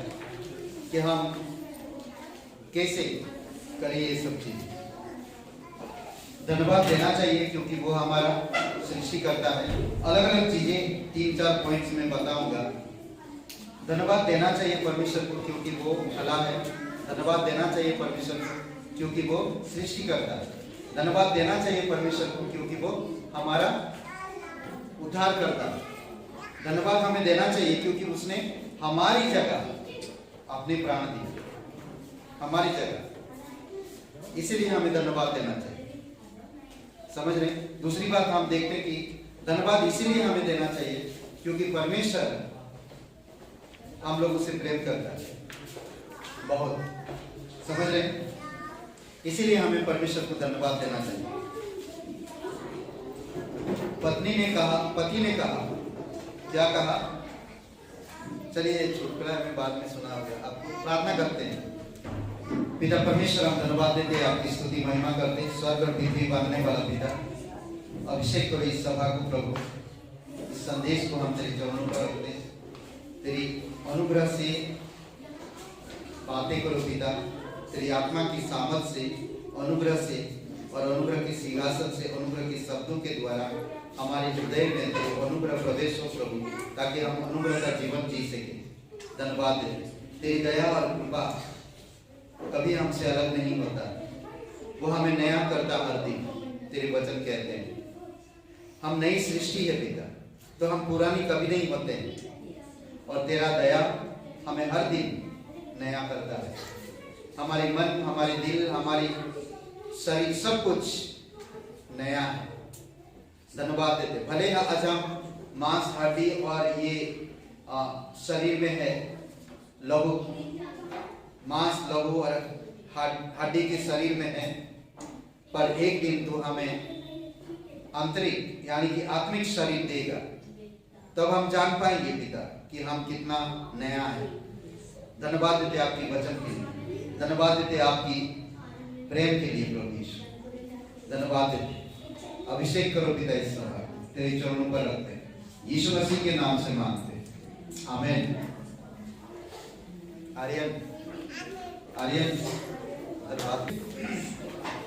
कि हम कैसे करें ये सब चीज। धन्यवाद देना चाहिए क्योंकि वो हमारा सृष्टि करता है। अलग अलग चीजें 3-4 पॉइंट्स में बताऊंगा। धन्यवाद देना चाहिए परमेश्वर को क्योंकि वो भला है। धन्यवाद देना चाहिए परमेश्वर को क्योंकि वो सृष्टि करता है। धन्यवाद देना चाहिए परमेश्वर को क्योंकि वो हमारा उद्धार करता है। धन्यवाद हमें देना चाहिए क्योंकि उसने हमारी जगह अपने प्राण दिए, हमारी जगह, इसीलिए हमें धन्यवाद देना चाहिए। समझ रहे? दूसरी बात हम देखते हैं कि धन्यवाद इसीलिए हमें देना चाहिए क्योंकि परमेश्वर हम लोगों से प्रेम करता है बहुत। समझ रहे? इसीलिए हमें परमेश्वर को धन्यवाद देना चाहिए। पति ने कहा, क्या कहा? चलिए छुटकुला में बाद में सुना होगा। आपको प्रार्थना करते हैं। पिता परमेश्वर, हम धन्यवाद देते हैं, आपकी स्तुति महिमा करते हैं। स्वर्ग और पृथ्वी बांधने वाला पिता, अभिषेक करो इस सभा को प्रभु, इस संदेश को हम तेरे चरणों पर रखते हैं। तेरी अनुग्रह से बातें करो पिता, तेरी आत्मा की सामर्थ से, अनुग्रह से और अनुग्रह के सिंहासन से, अनुग्रह के शब्दों के द्वारा हमारे हृदय में तेरे अनुग्रह प्रवेश हो प्रभु, ताकि हम अनुग्रह का जीवन जी सके। धन्यवाद देते, तेरी दया और कृपा कभी हमसे अलग नहीं होता, वो हमें नया करता हर दिन। तेरे वचन कहते हैं हम नई सृष्टि है पिता, तो हम पुरानी कभी नहीं होते हैं। और तेरा दया हमें हर दिन नया करता है। हमारे मन, हमारे दिल, हमारी शरीर, सब कुछ नया है। धन्यवाद देते। भले आज हम मांस, हड्डी और ये शरीर में है लहू, मांस, लहू और हड्डी के शरीर में है, पर एक दिन तो हमें आंतरिक यानी कि आत्मिक शरीर देगा। तब हम जान पाएंगे पिता कि हम कितना नया है। धन्यवाद देते आपकी वचन के लिए, धन्यवाद देते आपकी प्रेम के लिए प्रभु यीशु। धन्यवाद देते, अभिषेक करो पिता इस सभा, तेरे चरणों पर रखते हैं, यीशु मसीह के नाम से मांगते हैं, आमीन। आर्यन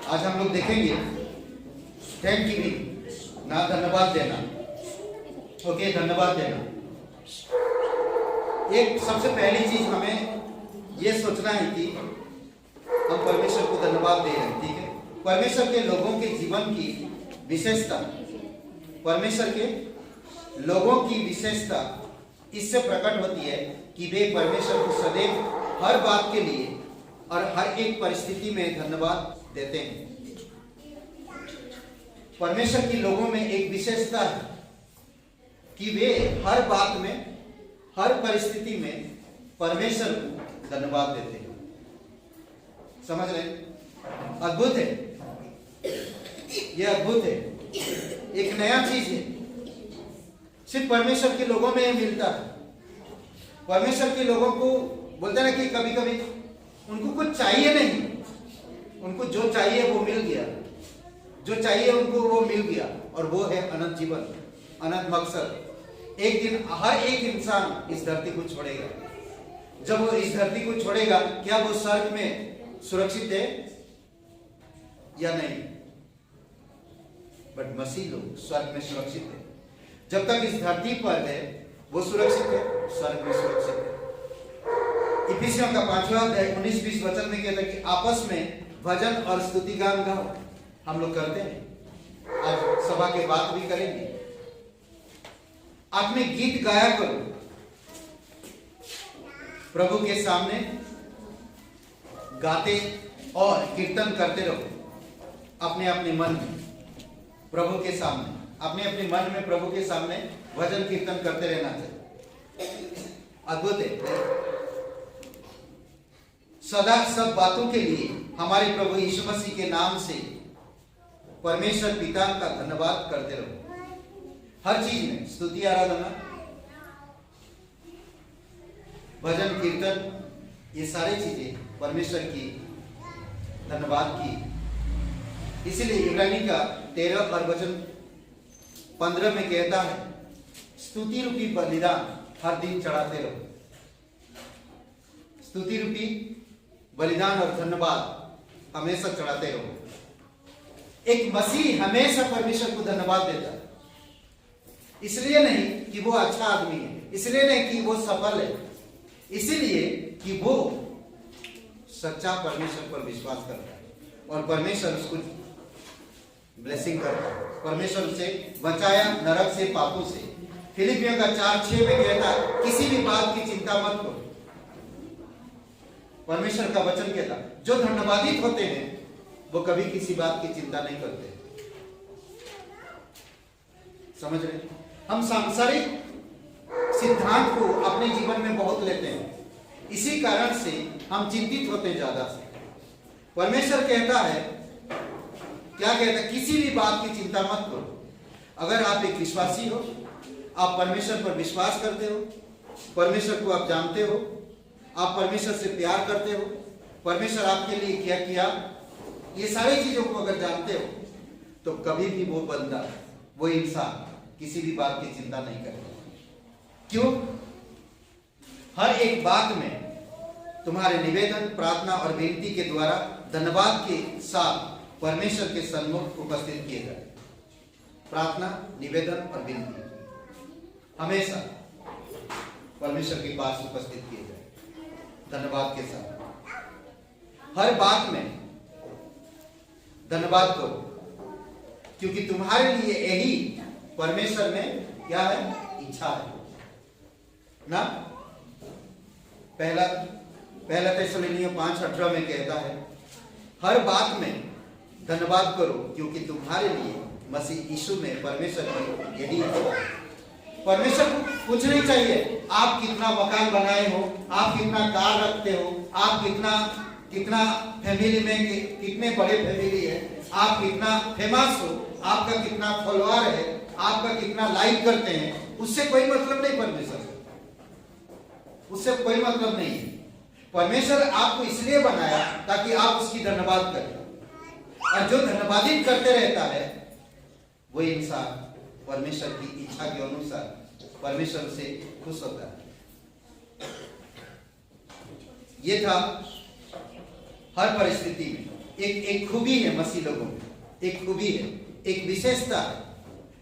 आज हम लोग देखेंगे थैंक्सगिविंग, ना धन्यवाद देना। ओके, धन्यवाद देना। एक सबसे पहली चीज हमें ये सोचना है कि हम परमेश्वर को धन्यवाद दे रहे हैं, ठीक है? परमेश्वर के लोगों के जीवन की विशेषता, परमेश्वर के लोगों की विशेषता इससे प्रकट होती है कि वे परमेश्वर को सदैव हर बात के लिए और हर एक परिस्थिति में धन्यवाद देते हैं। परमेश्वर के लोगों में एक विशेषता है कि वे हर बात में, हर परिस्थिति में परमेश्वर को धन्यवाद देते हैं। समझ रहे? अद्भुत है, यह अद्भुत है, एक नया चीज है, सिर्फ परमेश्वर के लोगों में मिलता है। परमेश्वर के लोगों को बोलते हैं ना कि कभी कभी उनको कुछ चाहिए नहीं, उनको जो चाहिए वो मिल गया, जो चाहिए उनको वो मिल गया, और वो है अनंत जीवन, अनंत मकसद। एक दिन हर एक इंसान इस धरती को छोड़ेगा। जब वो इस धरती को छोड़ेगा, क्या वो स्वर्ग में सुरक्षित है या नहीं? बट मसीह लोग स्वर्ग में सुरक्षित है। जब तक इस धरती पर है वो सुरक्षित है, स्वर्ग भी सुरक्षित है। इफिसियों का 5वां अध्याय 19-20 वचन में कहता है कि आपस में भजन और स्तुति गान गाओ। हम लोग करते हैं, आज सभा के बाद भी करेंगे। आप में गीत गाया करो, प्रभु के सामने गाते और कीर्तन करते रहो अपने अपने मन में प्रभु के सामने, अपने अपने मन में प्रभु के सामने भजन कीर्तन करते रहना चाहिए। अद्भुत है। सदा सब बातों के लिए हमारे प्रभु यीशु मसीह के नाम से परमेश्वर पिता का धन्यवाद करते रहो। हर चीज में स्तुति, आराधना, भजन, कीर्तन, ये सारी चीजें परमेश्वर की धन्यवाद की। इसीलिए इब्रानी का 13 और वचन 15 में कहता है, स्तुति रूपी बलिदान हर दिन चढ़ाते रहो। स्तुति रूपी बलिदान और धन्यवाद हमेशा चढ़ाते रहो। एक मसीह हमेशा परमेश्वर को धन्यवाद देता है, इसलिए नहीं कि वो अच्छा आदमी है, इसलिए नहीं कि वो सफल है, इसलिए कि वो सच्चा परमेश्वर पर विश्वास करता है और परमेश्वर उसको ब्लेसिंग करता है। परमेश्वर उसे बचाया नरक से, पापों से। फिलिपियों का 4:6 में कहता है, किसी भी बात की चिंता मत करो। परमेश्वर का वचन कहता, जो धन्यवादित होते हैं वो कभी किसी बात की चिंता नहीं करते। समझ रहे? हम सांसारिक सिद्धांत को अपने जीवन में बहुत लेते हैं, इसी कारण से हम चिंतित होते हैं ज्यादा से। परमेश्वर कहता है, क्या कहता है? किसी भी बात की चिंता मत करो। अगर आप एक विश्वासी हो, आप परमेश्वर पर विश्वास करते हो, परमेश्वर को आप जानते हो, आप परमेश्वर से प्यार करते हो, परमेश्वर आपके लिए क्या किया, ये सारी चीजों को अगर जानते हो, तो कभी भी वो बंदा, वो इंसान किसी भी बात की चिंता नहीं करेगा। क्यों? हर एक बात में तुम्हारे निवेदन, प्रार्थना और विनती के द्वारा धन्यवाद के साथ परमेश्वर के सन्मुख उपस्थित किए जाए। प्रार्थना, निवेदन और विनती हमेशा परमेश्वर के पास उपस्थित किए जाए धन्यवाद के साथ। हर बात में धन्यवाद करो, क्योंकि तुम्हारे लिए यही परमेश्वर में क्या है? इच्छा है ना। पहला थिस्सलुनीकियों 5:18 में कहता है, हर बात में धन्यवाद करो, क्योंकि तुम्हारे लिए मसीह यीशु में परमेश्वर की यही इच्छा है। परमेश्वर को कुछ नहीं चाहिए आप कितना मकान बनाए हो, आप कितना कार रखते हो, आप कितना फैमिली में कितने बड़े फैमिली है, आप कितना फेमस हो, आपका कितना फॉलोअर है, आपका कितना लाइक करते हैं, उससे कोई मतलब नहीं। परमेश्वर से उससे कोई मतलब नहीं है। परमेश्वर आपको इसलिए बनाया ताकि आप उसकी धन्यवाद करें, और जो धन्यवादित करते रहता है वो इंसान परमेश्वर की इच्छा के अनुसार परमेश्वर से खुश होता है। ये था हर परिस्थिति में एक खूबी है मसीह लोगों में, एक खूबी है, एक विशेषता है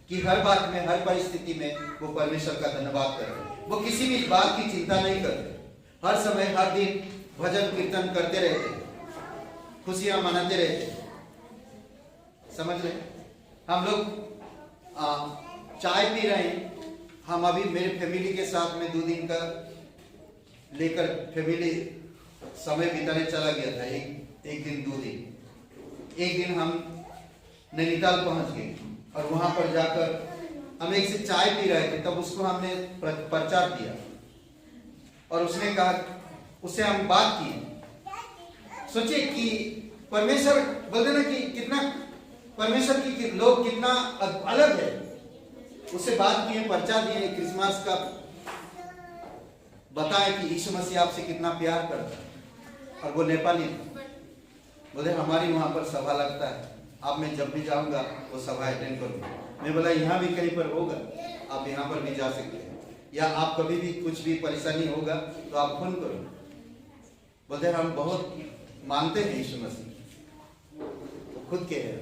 कि हर बात में, हर परिस्थिति में वो परमेश्वर का धन्यवाद करते हैं। वो किसी भी बात की चिंता नहीं करते, हर समय हर दिन भजन कीर्तन करते रहते, खुशियां मनाते रहते। समझ रहे? हम लोग चाय पी रहे हैं, हम अभी मेरे फैमिली के साथ में 2 दिन का लेकर फैमिली समय बिताने चला गया था। एक दिन 2 दिन। एक दिन हम नैनीताल पहुंच गए और वहां पर जाकर हम एक से चाय पी रहे थे, तब उसको हमने प्रचार दिया और उसने कहा, उससे हम बात की। सोचिए कि परमेश्वर बोलते ना कि कितना परमेश्वर की लोग कितना अलग है। उससे बात किए, प्रचार दिए, क्रिसमस का बताए कि यीशु मसीह आपसे कितना प्यार करता है। और वो नेपाली था। बोले हमारी वहां पर सभा लगता है, अब मैं जब भी जाऊंगा वो सभा अटेंड करूंगा। मैं बोला यहाँ भी कहीं पर होगा, आप यहाँ पर भी जा सकते हैं, या आप कभी भी कुछ भी परेशानी होगा तो आप फोन करो। बोलते हम बहुत मानते हैं यीशु मसीह, तो खुद के हैं।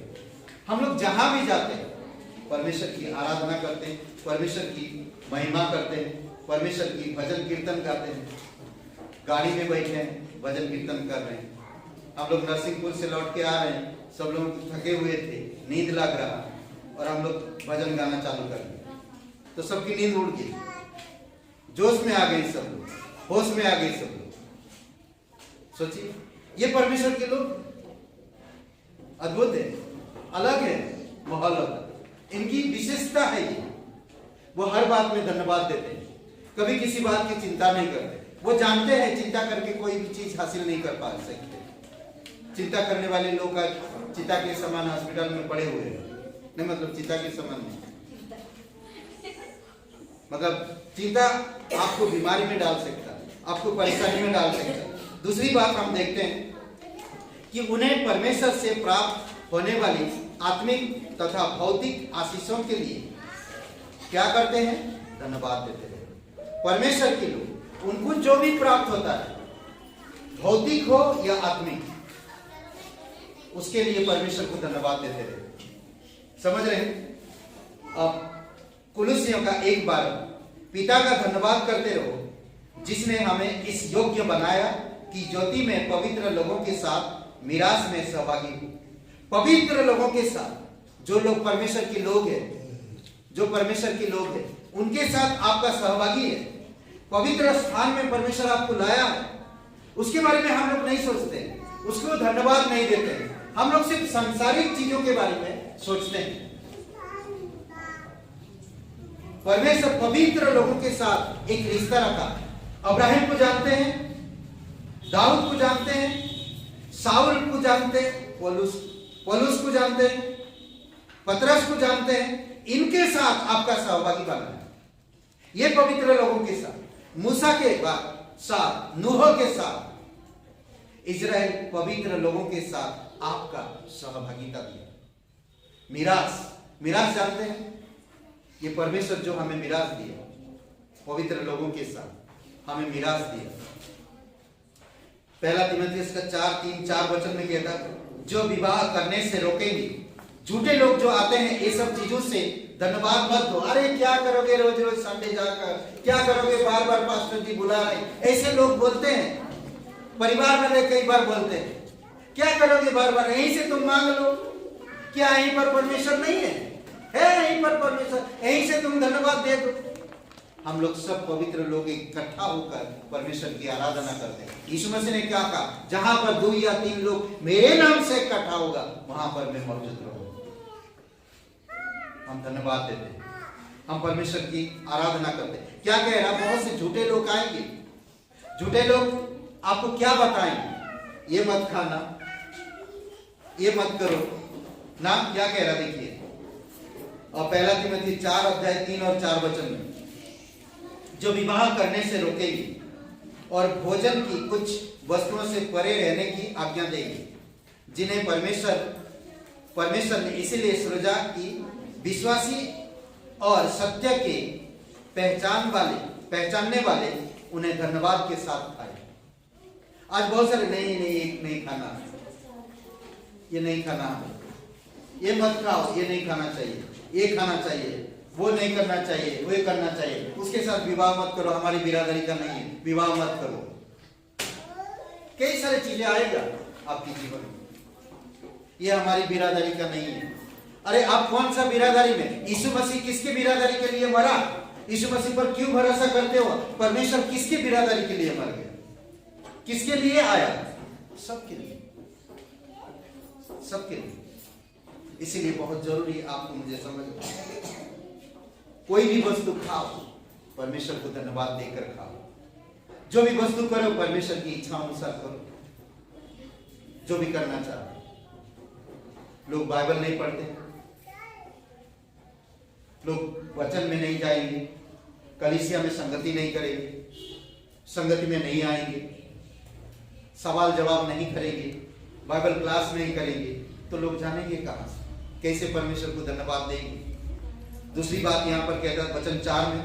हम लोग जहां भी जाते हैं परमेश्वर की आराधना करते हैं, परमेश्वर की महिमा करते हैं, परमेश्वर की भजन कीर्तन गाते हैं, गाड़ी में बैठे हैं भजन कीर्तन कर रहे हैं। हम लोग नरसिंहपुर से लौट के आ रहे हैं, सब लोग थके हुए थे, नींद लग रहा, और हम लोग भजन गाना चालू कर दिया तो सबकी नींद उड़ गई, जोश में आ गई सब लोग, होश में आ गई सब लोग। सोचिए, ये परमेश्वर के लोग अद्भुत है, अलग है, माहौल अलग, इनकी विशेषता है ये। वो हर बात में धन्यवाद देते हैं, कभी किसी बात की चिंता नहीं करते। वो जानते हैं चिंता करके कोई भी चीज हासिल नहीं कर पा सकते। चिंता करने वाले लोग का चिता के समान हॉस्पिटल में पड़े हुए हैं, नहीं मतलब चिता के समान नहीं, मतलब चिंता आपको बीमारी में डाल सकता है, आपको परेशानी में डाल सकता है। दूसरी बात हम देखते हैं कि उन्हें परमेश्वर से प्राप्त होने वाली आत्मिक तथा भौतिक आशीषों के लिए क्या करते हैं? धन्यवाद देते हैं। परमेश्वर के लोग, उनको जो भी प्राप्त होता है, भौतिक हो या आत्मिक, उसके लिए परमेश्वर को धन्यवाद देते रहे। समझ रहे हैं? अब कुलुसियों का 1:12, पिता का धन्यवाद करते रहो जिसने हमें इस योग्य बनाया कि ज्योति में पवित्र लोगों के साथ मिरास में सहभागी हो। पवित्र लोगों के साथ, जो लोग परमेश्वर के लोग हैं, जो परमेश्वर के लोग हैं, उनके साथ आपका सहभागी है। पवित्र स्थान में परमेश्वर आपको लाया है, उसके बारे में हम लोग नहीं सोचते, उसको धन्यवाद नहीं देते हैं। हम लोग सिर्फ सांसारिक चीजों के बारे में सोचते हैं। परमेश्वर पवित्र लोगों के साथ एक रिश्ता रखा। अब्राहम को जानते हैं, दाऊद को जानते हैं, साउल को जानते हैं, पौलुस को जानते हैं, पतरस को जानते हैं। इनके साथ आपका सहभागी बना है, ये पवित्र लोगों के साथ। मूसा के साथ, नूह के साथ, इजराइल पवित्र लोगों के साथ आपका सहभागिता दिया। मिरास जानते हैं? ये परमेश्वर जो हमें मिरास दिया, पवित्र लोगों के साथ हमें मिरास दिया। पहला तीमुथियुस का 4:3-4 वचन में कहता, जो विवाह करने से रोकेंगे, झूठे लोग जो आते हैं, ये सब चीजों से धन्यवाद मत दो। अरे क्या करोगे रोज रोज संडे जाकर, क्या करोगे बार बार पास्टर जी बुला रहे, ऐसे लोग बोलते हैं। परिवार वाले कई बार बोलते हैं, क्या करोगे बार बार, यहीं से तुम मांग लो। क्या यहीं पर परमेश्वर नहीं है? यहीं पर परमेश्वर, यहीं से तुम धन्यवाद दे दो। हम लोग सब पवित्र लोग इकट्ठा होकर परमेश्वर की आराधना करते हैं। यीशु मसीह ने क्या कहा? जहां पर 2 या 3 लोग मेरे नाम से इकट्ठा होगा, वहां पर मैं मौजूद रहूंगा। हम धन्यवाद देते हैं, हम परमेश्वर की आराधना करते हैं। क्या कह रहा? बहुत से झूठे लोग आएंगे, झूठे लोग आपको क्या बताएंगे? ये मत खाना, ये मत करो ना। क्या कह रहा देखिए, और पहला तीमुथियुस 4:3 और 4 वचन में, जो विवाह करने से रोकेगी और भोजन की कुछ वस्तुओं से परे रहने की आज्ञा देगी, जिन्हें परमेश्वर ने इसीलिए सृजा की विश्वासी और सत्य के पहचानने वाले उन्हें धन्यवाद के साथ खाए। आज बहुत सारे नहीं खाना, ये नहीं खाना, ये मत खाओ, ये नहीं खाना चाहिए, ये खाना चाहिए, वो नहीं करना चाहिए, वो करना चाहिए, उसके साथ विवाह मत करो, हमारी बिरादरी का नहीं है, विवाह मत करो। कई सारी चीजें आएगा आपके जीवन में, ये हमारी बिरादरी का नहीं है। अरे आप कौन सा बिरादरी में? यीशु मसीह किसके बिरादरी के लिए मरा? यीशु मसीह पर क्यों भरोसा करते हो? परमेश्वर किसके बिरादरी के लिए मर गया? किसके लिए आया? सबके लिए, सबके लिए। इसीलिए बहुत जरूरी आपको मुझे समझना, कोई भी वस्तु खाओ, परमेश्वर को धन्यवाद देकर खाओ। जो भी वस्तु करो, परमेश्वर की इच्छा अनुसार करो। जो भी करना चाहो। लोग बाइबल नहीं पढ़ते, लोग वचन में नहीं जाएंगे, कलीसिया में संगति नहीं करेंगे, संगति में नहीं आएंगे, सवाल जवाब नहीं करेंगे, बाइबल क्लास नहीं करेंगे, तो लोग जानेंगे कहां से? कैसे परमेश्वर को धन्यवाद देंगे? दूसरी बात यहां पर कहता है वचन 4 में,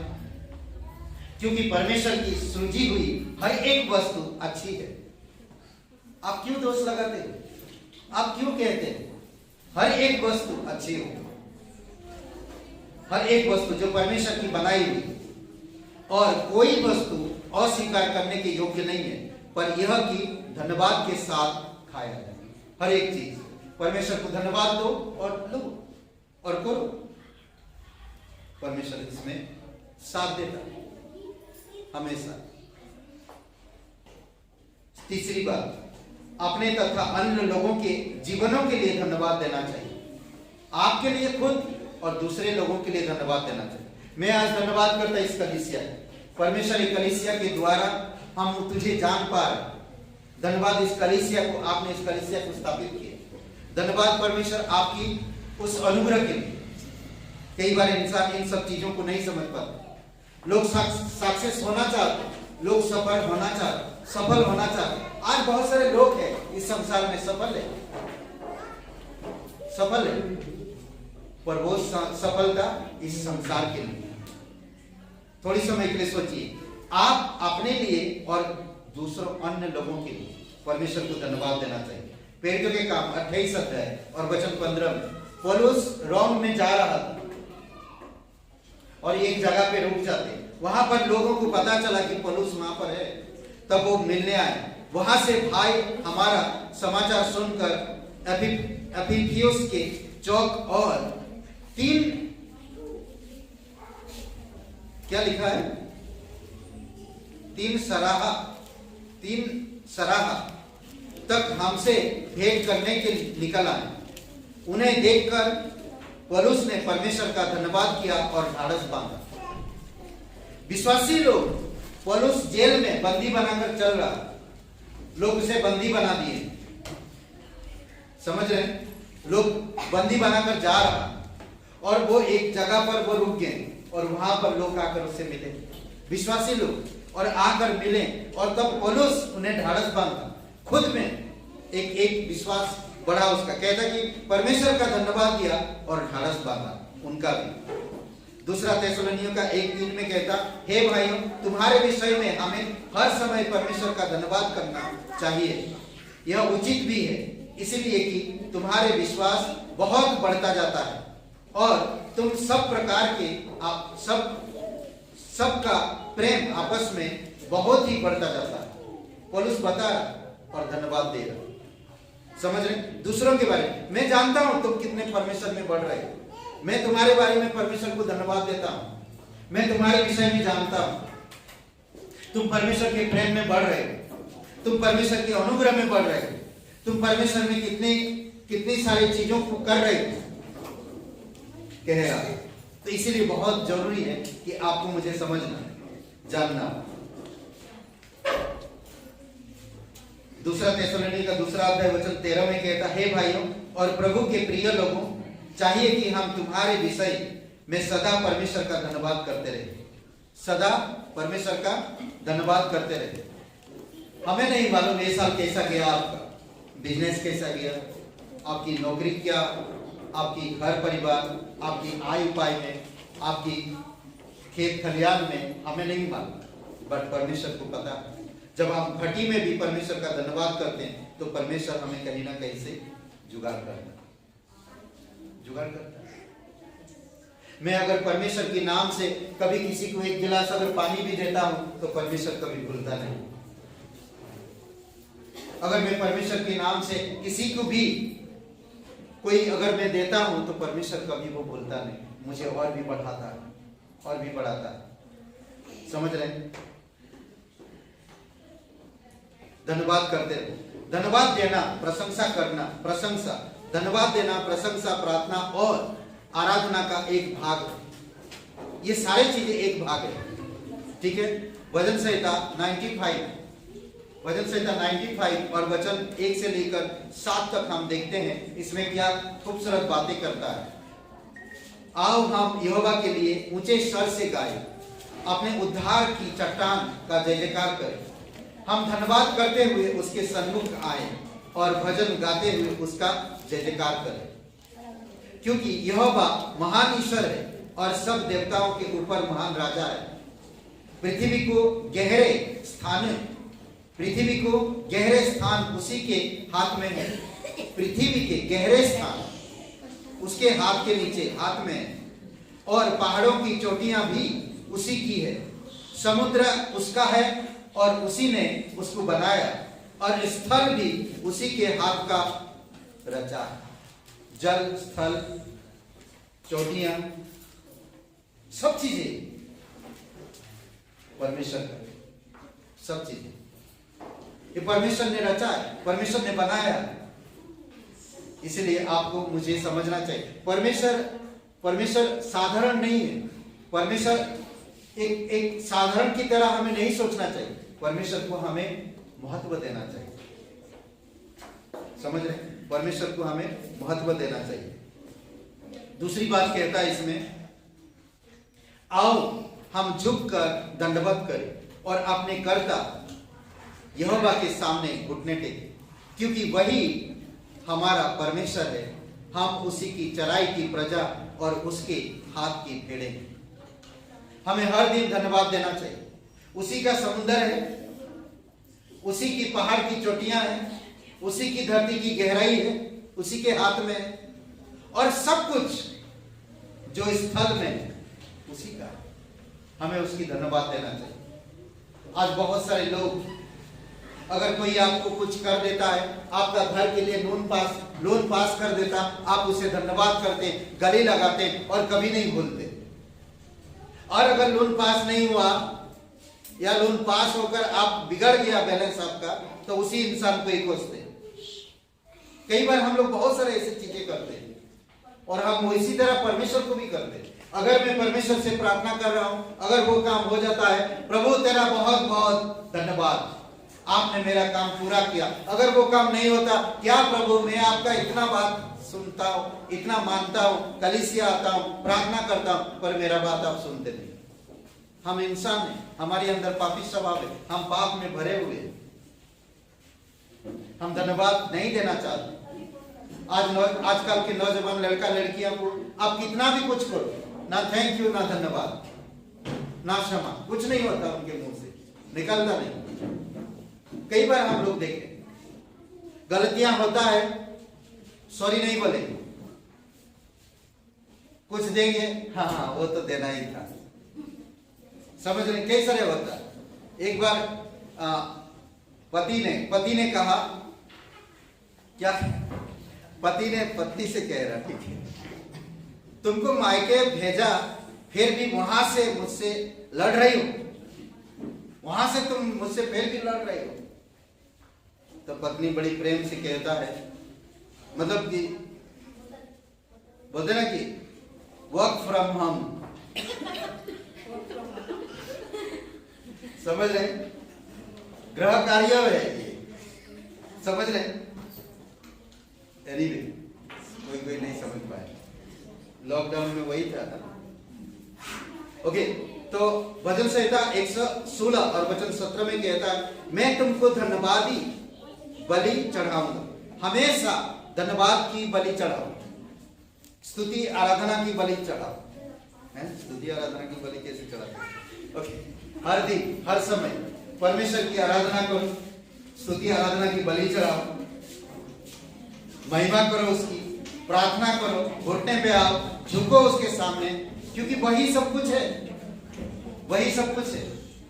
क्योंकि परमेश्वर की सृजी हुई हर एक वस्तु अच्छी है। आप क्यों दोष लगाते हो? आप क्यों कहते हैं हर एक वस्तु अच्छी हो? हर एक वस्तु जो परमेश्वर की बनाई हुई, और कोई वस्तु अस्वीकार करने के योग्य नहीं है, पर यह कि धन्यवाद के साथ खाया जाए। हर एक चीज परमेश्वर को धन्यवाद दो और लो और करो। परमेश्वर इसमें साथ देता है हमेशा। तीसरी बात, अपने तथा अन्य लोगों के जीवनों के लिए धन्यवाद देना चाहिए। आपके लिए खुद और दूसरे लोगों के लिए धन्यवाद देना चाहिए। मैं आज धन्यवाद करता इस कलीसिया, परमेश्वर इस कलीसिया के द्वारा हम तुझे जान पा रहे। धन्यवाद इस कलीसिया को, आपने इस कलीसिया को स्थापित किया। धन्यवाद परमेश्वर आपकी उस अनुग्रह के लिए। कई बार इंसान इन सब चीजों को नहीं समझ पाता। लोग सक्सेस होना चाहते, लोग सफल होना चाहते। आज बहुत सारे लोग हैं इस संसार में सफल है, पर वो सफलता इस संसार के लिए। थोड़ी समय के लिए सोचिए, आप अपने लिए और दूसरों अन्य लोगों के लिए परमेश्वर को धन्यवाद देना चाहिए। प्रेरितों के काम 28 अध्याय और वचन 15 में पौलुस रोम में जा रहा था और एक जगह पे रुक जाते। वहां पर लोगों को पता चला कि पौलुस वहां पर है, तब वो मिलने आए। वहां से भाई हमारा समाचार सुनकर एफिसियस के चौक और 3 क्या लिखा है 3 सराहा तक हमसे भेंट करने के निकल आए। उन्हें देखकर पौलुस ने परमेश्वर का धन्यवाद किया और ढाढ़स बांधा। विश्वासी लोग, पौलुस जेल में बंदी बनाकर चल रहा, लोग उसे बंदी बना दिए। समझ रहे हैं? लोग बंदी बनाकर जा रहा और वो एक जगह पर वो रुक गए और वहां पर लोग आकर उससे मिले, विश्वासी लोग, और आकर मिले। और तब पौलुस उन्हें ढाढ़स बांधा। खुद में एक विश्वास बढ़ा उसका। कहता कि परमेश्वर का धन्यवाद किया और ढाढ़स बांधा उनका भी। दूसरा थिस्सलुनीकियों का 1:3 में कहता, हे भाइयों, तुम्हारे विषय में हमें हर समय परमेश्वर का धन्यवाद करना चाहिए। यह उचित भी है, इसलिए कि तुम्हारे विश्वास बहुत बढ़ता जाता है और तुम सब प्रकार के सबका प्रेम आपस में बहुत ही बढ़ता जाता है। पौलुस बता रहा और धन्यवाद दे रहा। समझ रहे? दूसरों के बारे में मैं जानता हूं तुम कितने परमेश्वर में बढ़ रहे हो। मैं तुम्हारे बारे में परमेश्वर को धन्यवाद देता हूं। मैं तुम्हारे विषय में जानता हूं तुम परमेश्वर के प्रेम में बढ़ रहे हो, तुम परमेश्वर के अनुग्रह में बढ़ रहे हो, तुम परमेश्वर में कितनी सारी चीजों को कर रहे हो, कह रहा। तो इसीलिए बहुत जरूरी है कि आपको मुझे समझना, जानना। दूसरा थिस्सलुनीकियों का 2 अध्याय वचन 13 में कहता, हे भाइयों और प्रभु के प्रिय लोगों, चाहिए कि हम तुम्हारे विषय में सदा परमेश्वर का धन्यवाद करते रहे। सदा परमेश्वर का धन्यवाद करते रहे। हमें नहीं मालूम ये साल कैसा गया, आपका बिजनेस कैसा गया, आपकी नौकरी क्या, आपकी घर परिवार, आपकी आय उपाय में, आपकी खेत खलियान में, हमें नहीं मालूम, बट परमेश्वर को पता है। जब हम घटी में भी परमेश्वर का धन्यवाद करते हैं तो परमेश्वर हमें कहीं ना कहीं से जुगाड़ करता है। मैं अगर परमेश्वर के नाम से कभी किसी को 1 गिलास अगर पानी भी देता हूं तो परमेश्वर कभी भूलता नहीं। अगर मैं परमेश्वर के नाम से किसी को भी कोई अगर मैं देता हूं तो परमेश्वर कभी वो भूलता नहीं, मुझे और भी बढ़ाता है और भी बढ़ाता है। समझ रहे हैं? धन्यवाद करते रहो। धन्यवाद देना, प्रशंसा करना, धन्यवाद देना, प्रशंसा, प्रार्थना और आराधना का एक भाग है। ये सारी चीजें एक भाग है। ठीक है? भजन संहिता 95 और वचन 1 से लेकर 7 तक हम देखते हैं इसमें क्या खूबसूरत बातें करता है। आओ हम यहोवा के लिए ऊंचे स्वर से गाएं, अपने उद्धार की चट्टान का जय जयकार करें। हम धन्यवाद करते हुए उसके सन्मुख आए और भजन गाते हुए उसका जय जयकार करें, क्योंकि यहोवा महान ईश्वर है और सब देवताओं के ऊपर महान राजा है। पृथ्वी को गहरे स्थान उसी के हाथ में है। पृथ्वी के गहरे स्थान उसके हाथ के नीचे, हाथ में है, और पहाड़ों की चोटियां भी उसी की है। समुद्र उसका है और उसी ने उसको बनाया, और स्थल भी उसी के हाथ का रचा है। जल, स्थल, चोटियां, सब चीजें परमेश्वर का, सब चीजें ये परमेश्वर ने रचा है, परमेश्वर ने बनाया। इसलिए आपको मुझे समझना चाहिए, परमेश्वर साधारण नहीं है। परमेश्वर एक साधारण की तरह हमें नहीं सोचना चाहिए, परमेश्वर को हमें महत्व देना चाहिए। समझ रहे? परमेश्वर को हमें महत्व देना चाहिए। दूसरी बात कहता है इसमें, आओ हम झुककर दंडवत करें और अपने कर्ता यहोवा के सामने घुटने टेकें, क्योंकि वही हमारा परमेश्वर है, हम उसी की चराई की प्रजा और उसके हाथ की भेड़ें हैं। हमें हर दिन धन्यवाद देना चाहिए। उसी का समुद्र है, उसी की पहाड़ की चोटियां हैं, उसी की धरती की गहराई है, उसी के हाथ में है, और सब कुछ जो स्थल में उसी का है। हमें उसकी धन्यवाद देना चाहिए। आज बहुत सारे लोग, अगर कोई आपको कुछ कर देता है, आपका घर के लिए लोन पास कर देता, आप उसे धन्यवाद करते, गले लगाते और कभी नहीं भूलते। और अगर लोन पास नहीं हुआ या लोन पास होकर आप बिगड़ गया बैलेंस आपका, तो उसी इंसान को ही कोसते। कई बार हम लोग बहुत सारे ऐसी चीजें करते हैं, और हम इसी तरह परमेश्वर को भी करते हैं। अगर मैं परमेश्वर से प्रार्थना कर रहा हूं, अगर वो काम हो जाता है, प्रभु तेरा बहुत बहुत धन्यवाद, आपने मेरा काम पूरा किया। अगर वो काम नहीं होता, क्या प्रभु मैं आपका इतना बात सुनता हूं, इतना मानता हूं, कलीसिया आता हूं, प्रार्थना करता हूं, पर मेरा बात आप सुनते नहीं। हम इंसान हैं, हमारे अंदर पापी स्वभाव है, हम पाप में भरे हुए हैं, हम धन्यवाद नहीं देना चाहते। आजकल के नौजवान लड़का लड़कियां को आप कितना भी कुछ करो, ना थैंक यू, ना धन्यवाद, ना क्षमा, कुछ नहीं होता उनके मुंह से, निकलता नहीं। कई बार हम लोग देखें, गलतियां होता है, सॉरी नहीं बोलेंगे, कुछ देंगे, हाँ वो तो देना ही था। समझ रहे? कई सारे होता है। एक बार पति ने कहा, क्या पति ने पत्नी से कह रहा, ठीक है तुमको मायके भेजा, फिर भी वहां से मुझसे लड़ रही हो, वहां से तुम मुझसे फिर भी लड़ रही हो। तो पत्नी बड़ी प्रेम से कहता है, मतलब कि बोलते ना कि वर्क फ्रॉम होम, समझ रहे? गृह कार्य है ये, समझ रहे? एनीवे, कोई नहीं समझ पाया, लॉकडाउन में वही था ना। ओके, तो भजन संहिता 116 और वचन 17 में कहता है, मैं तुमको धन्यवादी बलि चढ़ाऊंगा, हमेशा धन्यवाद की बलि चढ़ाओ, स्तुति आराधना की बलि चढ़ाओ। स्तुति आराधना की बलि कैसे चढ़ाते? ओके, हर दिन हर समय परमेश्वर की आराधना करो, स्तुति आराधना की बलि चढ़ाओ, महिमा करो उसकी, प्रार्थना करो, घुटने पे आओ, झुको उसके सामने, क्योंकि वही सब कुछ है, वही सब कुछ है।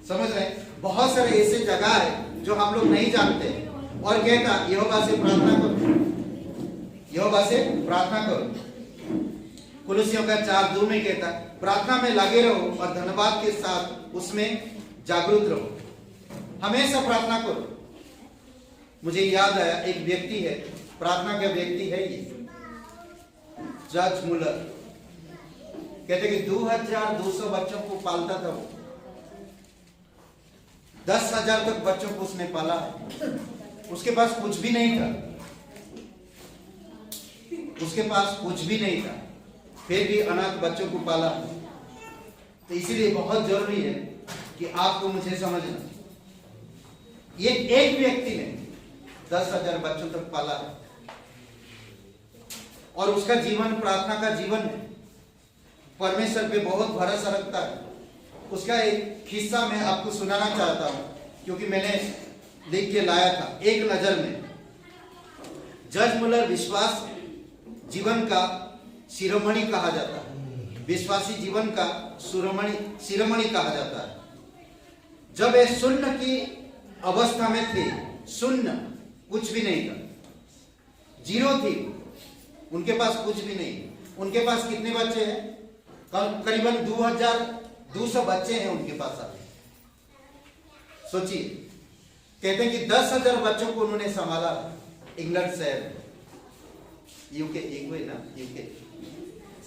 समझ रहे? बहुत सारे ऐसे जगह है जो हम लोग नहीं जानते, और कहता यहोवा से प्रार्थना करो, यहोवा से प्रार्थना करो। कुलुसियों का 4:2 में कहता प्रार्थना में लगे रहो और धन्यवाद के साथ उसमें जागरूक रहो। हमेशा प्रार्थना करो। मुझे याद आया, एक व्यक्ति है, प्रार्थना का व्यक्ति है ये, जॉर्ज मुलर। कहते कि 2200 बच्चों को पालता था वो, 10,000 तक बच्चों को उसने पाला है। उसके पास कुछ भी नहीं था, उसके पास कुछ भी नहीं था, फिर भी अनाथ बच्चों को पाला। तो इसीलिए बहुत जरूरी है कि आपको मुझे समझना, ये एक व्यक्ति ने 10,000 बच्चों तक पाला है, और उसका जीवन प्रार्थना का जीवन है, परमेश्वर पे बहुत भरोसा रखता है। उसका एक किस्सा मैं आपको सुनाना चाहता हूं, क्योंकि मैंने लिख के लाया था। एक नजर में जॉर्ज मुलर विश्वास जीवन का शिरोमणि कहा जाता है, विश्वासी जीवन का शिरोमणि कहा जाता है। जब ये शून्य की अवस्था में थे, शून्य, कुछ भी नहीं था, जीरो थी, उनके पास कुछ भी नहीं। उनके पास कितने बच्चे हैं? करीबन 2200 बच्चे हैं उनके पास अभी। सोचिए, कहते हैं कि 10,000 बच्चों को उन्होंने संभाला इंग्लैंड शहर में, यूके, यूके,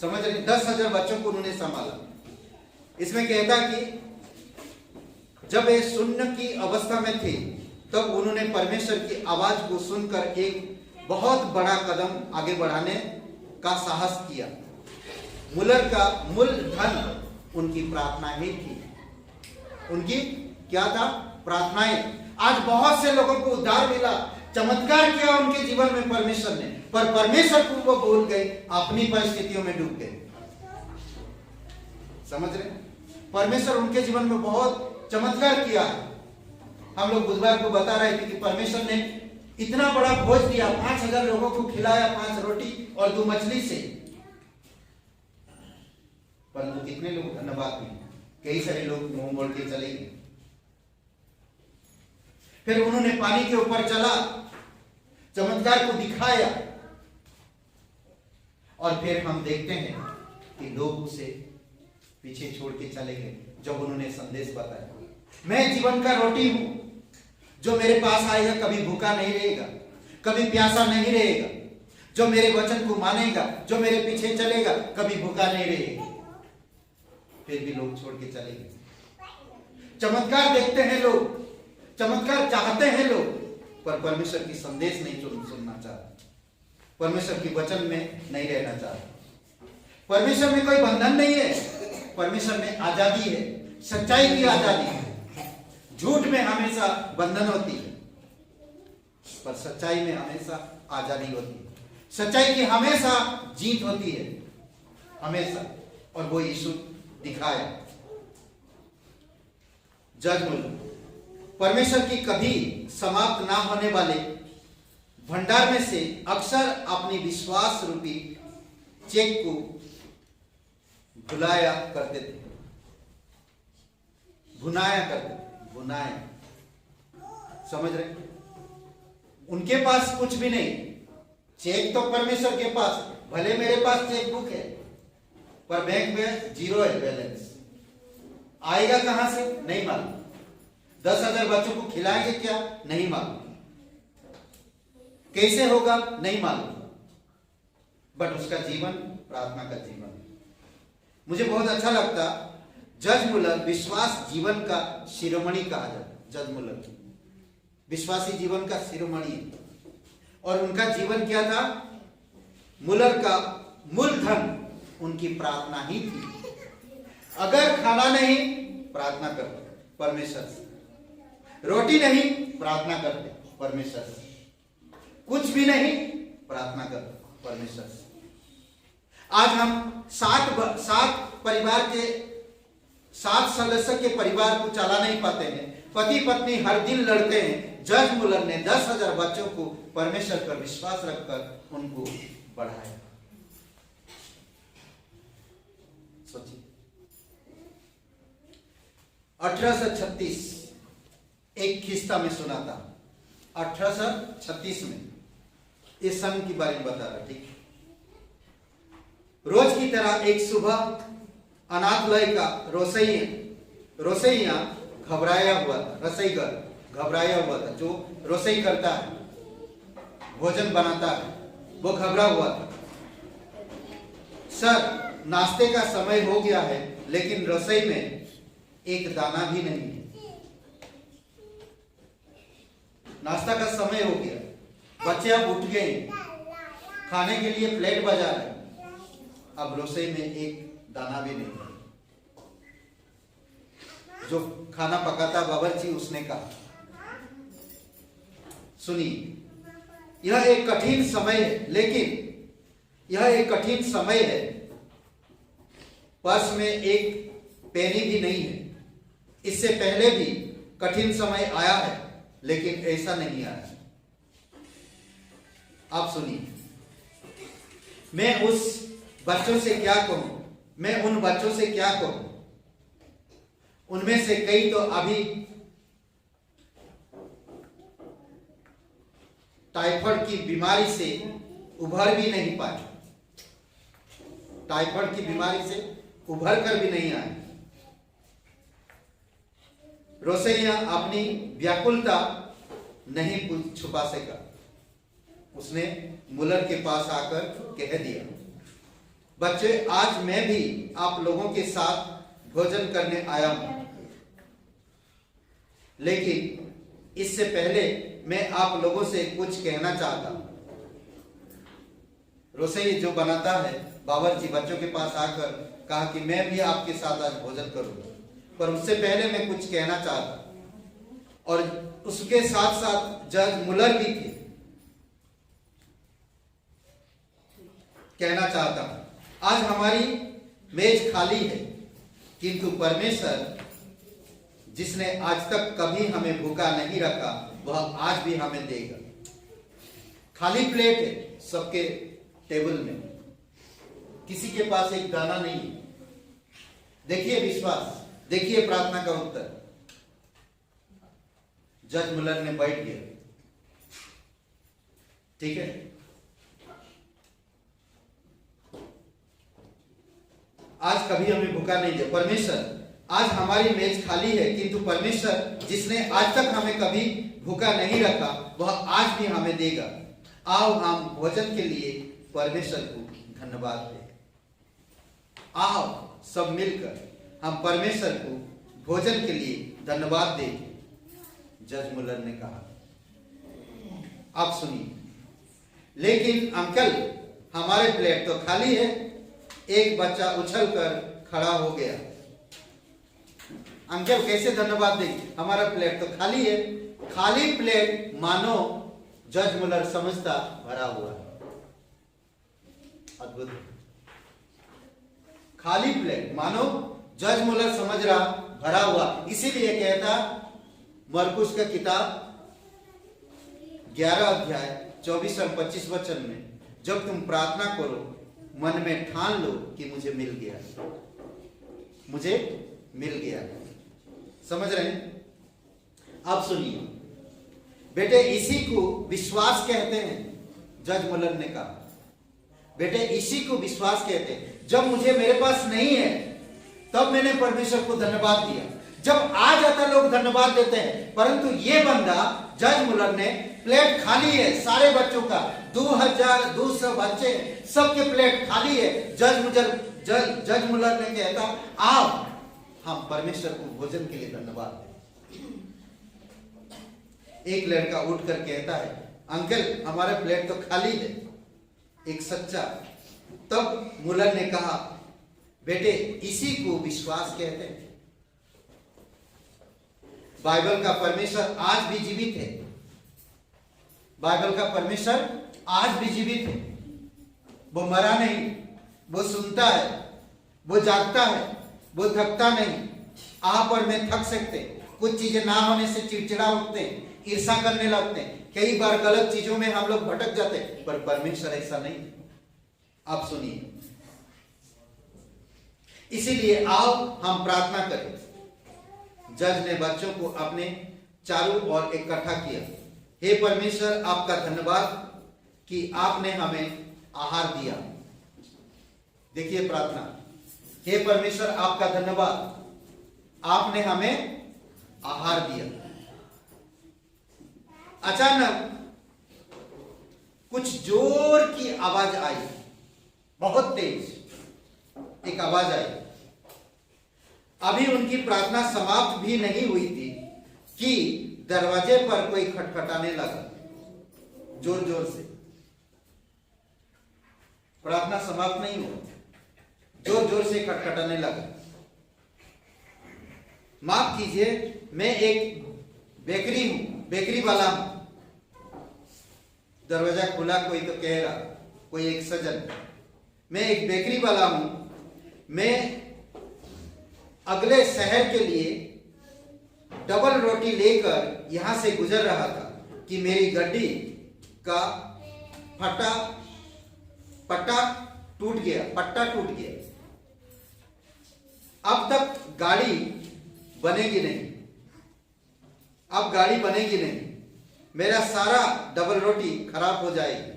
समझ रहे? 10,000 बच्चों को उन्होंने संभाला। इसमें कहता कि जब ये शून्य की अवस्था में थे, तब उन्होंने परमेश्वर की आवाज को सुनकर एक बहुत बड़ा कदम आगे बढ़ाने का साहस किया। मुलर का मूल धन उनकी प्रार्थना ही थी। उनकी क्या था? प्रार्थनाएं। आज बहुत से लोगों को उद्धार मिला, चमत्कार किया उनके जीवन में परमेश्वर ने, पर परमेश्वर को वो भूल गए, अपनी परिस्थितियों में डूब गए। समझ रहे? परमेश्वर उनके जीवन में बहुत चमत्कार किया। हम लोग बुधवार को बता रहे थे कि परमेश्वर ने इतना बड़ा भोज दिया, 5,000 लोगों को खिलाया, 5 रोटी और 2 मछली से। परंतु कितने लोग धन्यवाद दिए? कई सारे लोग मुंह मोड़ के चले गए। फिर उन्होंने पानी के ऊपर चला, चमत्कार को दिखाया, और फिर हम देखते हैं कि लोग उसे पीछे छोड़ के चले गए जब उन्होंने संदेश बताया, मैं जीवन का रोटी हूं, जो मेरे पास आएगा कभी भूखा नहीं रहेगा, कभी प्यासा नहीं रहेगा, जो मेरे वचन को मानेगा, जो मेरे पीछे चलेगा, कभी भूखा नहीं रहेगा। फिर भी लोग छोड़ के चले गए। चमत्कार देखते हैं लोग, चमत्कार चाहते हैं लोग, पर परमेश्वर की संदेश नहीं सुनना चाहते, परमेश्वर की वचन में नहीं रहना चाहते। परमेश्वर में कोई बंधन नहीं है, परमेश्वर में आजादी है, सच्चाई की आजादी है। झूठ में हमेशा बंधन होती है, पर सच्चाई में हमेशा आजादी होती है। सच्चाई की हमेशा जीत होती है, हमेशा, और वो यीशु दिखाया। जजमेंट, परमेश्वर की कभी समाप्त ना होने वाले भंडार में से अक्सर अपनी विश्वास रूपी चेक को भुलाया करते थे, भुनाया करते थे, भुनाया। समझ रहे? उनके पास कुछ भी नहीं, चेक तो परमेश्वर के पास, भले मेरे पास चेक बुक है, पर बैंक में जीरो है बैलेंस। आएगा कहां से? नहीं मालूम। 10,000 बच्चों को खिलाएंगे क्या? नहीं मालूम। कैसे होगा? नहीं मालूम। बट उसका जीवन प्रार्थना का जीवन। मुझे बहुत अच्छा लगता, जज मुलर विश्वास जीवन का शिरोमणि कहा जाता। जज मुलर विश्वासी जीवन का शिरोमणि, और उनका जीवन क्या था? मुलर का मूल धन उनकी प्रार्थना ही थी। अगर खाना नहीं, प्रार्थना करते परमेश्वर से, रोटी नहीं, प्रार्थना करते परमेश्वर से, कुछ भी नहीं, प्रार्थना करते परमेश्वर से। आज हम 7 परिवार के 7 सदस्य के परिवार को चला नहीं पाते हैं, पति पत्नी हर दिन लड़ते हैं। जज मुलर ने 10,000 बच्चों को परमेश्वर पर विश्वास रखकर उनको बढ़ाया। सोचिए, 1836 एक किस्सा में सुना था, 1836 में, इस सन की बारे में बता रहा। ठीक, रोज की तरह एक सुबह अनाथालय का रोसैया घबराया हुआ था, रसोईगर घबराया हुआ था, जो रसोई करता है, भोजन बनाता है, वो घबरा हुआ था। सर, नाश्ते का समय हो गया है, लेकिन रसोई में एक दाना भी नहीं है। नाश्ता का समय हो गया, बच्चे अब उठ गए, खाने के लिए प्लेट बजा रहे, अब रसोई में एक दाना भी नहीं है। जो खाना पकाता बावर्ची, उसने कहा, सुनिए, यह एक कठिन समय है, लेकिन यह एक कठिन समय है, पर्स में एक पेनी भी नहीं है। इससे पहले भी कठिन समय आया है, लेकिन ऐसा नहीं आया। आप सुनिए, मैं उस बच्चों से क्या कहूं, मैं उन बच्चों से क्या कहूं, उनमें से कई तो अभी टाइफाइड की बीमारी से उभर भी नहीं पाए, टाइफाइड की बीमारी से उभर कर भी नहीं आए। रोसैया अपनी व्याकुलता नहीं छुपा सका। उसने मुलर के पास आकर कह दिया, बच्चे आज मैं भी आप लोगों के साथ भोजन करने आया हूं, लेकिन इससे पहले मैं आप लोगों से कुछ कहना चाहता हूं। रोसैया जो बनाता है बावर्ची बच्चों के पास आकर कहा कि मैं भी आपके साथ आज भोजन करूंगा, पर उससे पहले मैं कुछ कहना चाहता। और उसके साथ साथ जज मुलर भी थे। कहना चाहता हूं, आज हमारी मेज खाली है, किंतु परमेश्वर जिसने आज तक कभी हमें भूखा नहीं रखा वह आज भी हमें देगा। खाली प्लेट है सबके टेबल में, किसी के पास एक दाना नहीं है। देखिए विश्वास, देखिए प्रार्थना का उत्तर। जज मुलर ने बैठ गया, ठीक है। आज कभी हमें भूखा नहीं दिया। परमेश्वर आज हमारी मेज खाली है, किंतु परमेश्वर जिसने आज तक हमें कभी भूखा नहीं रखा वह आज भी हमें देगा। आओ हम भोजन के लिए परमेश्वर को धन्यवाद दें। आओ सब मिलकर हम परमेश्वर को भोजन के लिए धन्यवाद दें। जज मुलर ने कहा, आप सुनिए, लेकिन अंकल हमारे प्लेट तो खाली है। एक बच्चा उछलकर खड़ा हो गया। अंकल कैसे धन्यवाद देंगे, हमारा प्लेट तो खाली है। खाली प्लेट मानो जज मुलर समझता भरा हुआ है। अद्भुत। खाली प्लेट मानो जज मुलर समझ रहा भरा हुआ। इसीलिए कहता मरकुस का किताब 11 अध्याय 24 और 25 वचन में, जब तुम प्रार्थना करो मन में ठान लो कि मुझे मिल गया, मुझे मिल गया। समझ रहे हैं? आप सुनिए बेटे, इसी को विश्वास कहते हैं। जज मुलर ने कहा, बेटे इसी को विश्वास कहते हैं। जब मुझे मेरे पास नहीं है तब मैंने परमेश्वर को धन्यवाद दिया। जब आ जाता लोग धन्यवाद देते हैं, परंतु ये बंदा जज मुलर ने प्लेट खाली है सारे बच्चों का, 2200 बच्चे सबके प्लेट खाली है। जज मुलर ने कहता, आओ हम परमेश्वर को भोजन के लिए धन्यवाद दें। एक लड़का उठकर कहता है, अंकल हमारा प्लेट तो खाली है। एक सच्चा। तब मुलर ने कहा, बेटे इसी को विश्वास कहते हैं। बाइबल का परमेश्वर आज भी जीवित है। बाइबल का परमेश्वर आज भी जीवित है। वो मरा नहीं, वो सुनता है, वो जागता है, वो थकता नहीं। आप और मैं थक सकते, कुछ चीजें ना होने से चिड़चिड़ा उठते हैं, ईर्ष्या करने लगते हैं, कई बार गलत चीजों में हम लोग भटक जाते हैं, पर परमेश्वर ऐसा नहीं। आप सुनिए, इसीलिए आओ हम प्रार्थना करें। जज ने बच्चों को अपने चारों ओर इकट्ठा किया। हे परमेश्वर, आपका धन्यवाद कि आपने हमें आहार दिया। देखिए प्रार्थना, हे परमेश्वर आपका धन्यवाद, आपने हमें आहार दिया। अचानक कुछ जोर की आवाज आई, बहुत तेज एक आवाज आई। अभी उनकी प्रार्थना समाप्त भी नहीं हुई थी कि दरवाजे पर कोई खटखटाने लगा, जोर जोर से। प्रार्थना समाप्त नहीं हुई, जोर जोर से खटखटाने लगा। माफ कीजिए, मैं एक बेकरी हूं, बेकरी वाला हूं। दरवाजा खुला, कोई तो कह रहा, कोई एक सज्जन, मैं एक बेकरी वाला हूं। मैं अगले शहर के लिए डबल रोटी लेकर यहां से गुजर रहा था कि मेरी गड्डी का पट्टा टूट गया। अब तक गाड़ी बनेगी नहीं, अब गाड़ी बनेगी नहीं। मेरा सारा डबल रोटी खराब हो जाएगी।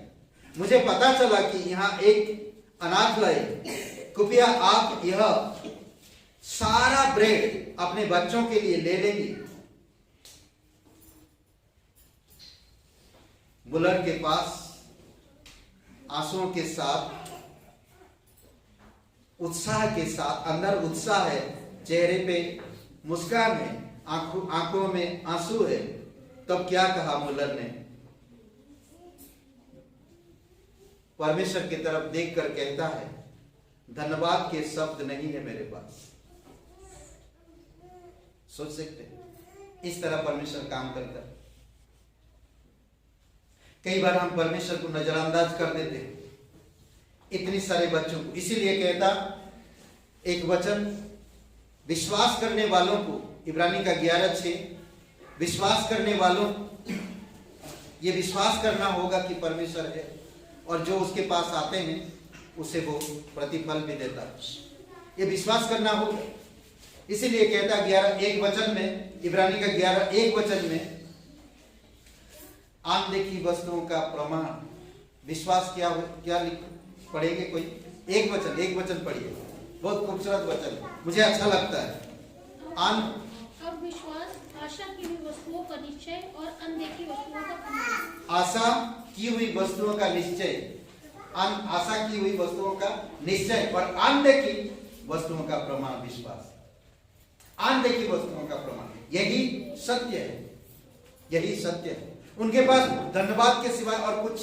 मुझे पता चला कि यहाँ एक अनाथालय, कृपया आप यह सारा ब्रेड अपने बच्चों के लिए ले लेंगे। मुलर के पास आंसुओं के साथ, उत्साह के साथ, अंदर उत्साह है, चेहरे पे मुस्कान है, आंखों में आंसू है। तब क्या कहा मुलर ने? परमेश्वर की तरफ देखकर कहता है, धन्यवाद के शब्द नहीं है मेरे पास। सोच सकते हैं इस तरह परमेश्वर काम करता है। कई बार हम परमेश्वर को नजरअंदाज कर देते हैं इतने सारे बच्चों को। इसीलिए कहता एक वचन, विश्वास करने वालों को, इब्रानी का 11:6, विश्वास करने वालों ये विश्वास करना होगा कि परमेश्वर है और जो उसके पास आते हैं उसे वो प्रतिफल भी देता है। ये विश्वास करना होगा। इसीलिए कहता 11:1 वचन में, इब्रानी का 11:1 वचन में, अनदेखी वस्तुओं का प्रमाण, विश्वास क्या लिख पढ़ेंगे? कोई एक वचन पढ़िए, बहुत खूबसूरत वचन, मुझे अच्छा लगता है। अब विश्वास आशा की हुई वस्तुओं का निश्चय और अनदेखी वस्तुओं का प्रमाण। आशा की हुई वस्तुओं का निश्चय, आशा की हुई वस्तुओं का निश्चय और अनदेखी वस्तुओं का प्रमाण। विश्वास, अनदेखी वस्तुओं का प्रमाण, यही सत्य है, यही सत्य है। उनके पास धन्यवाद के सिवाय और कुछ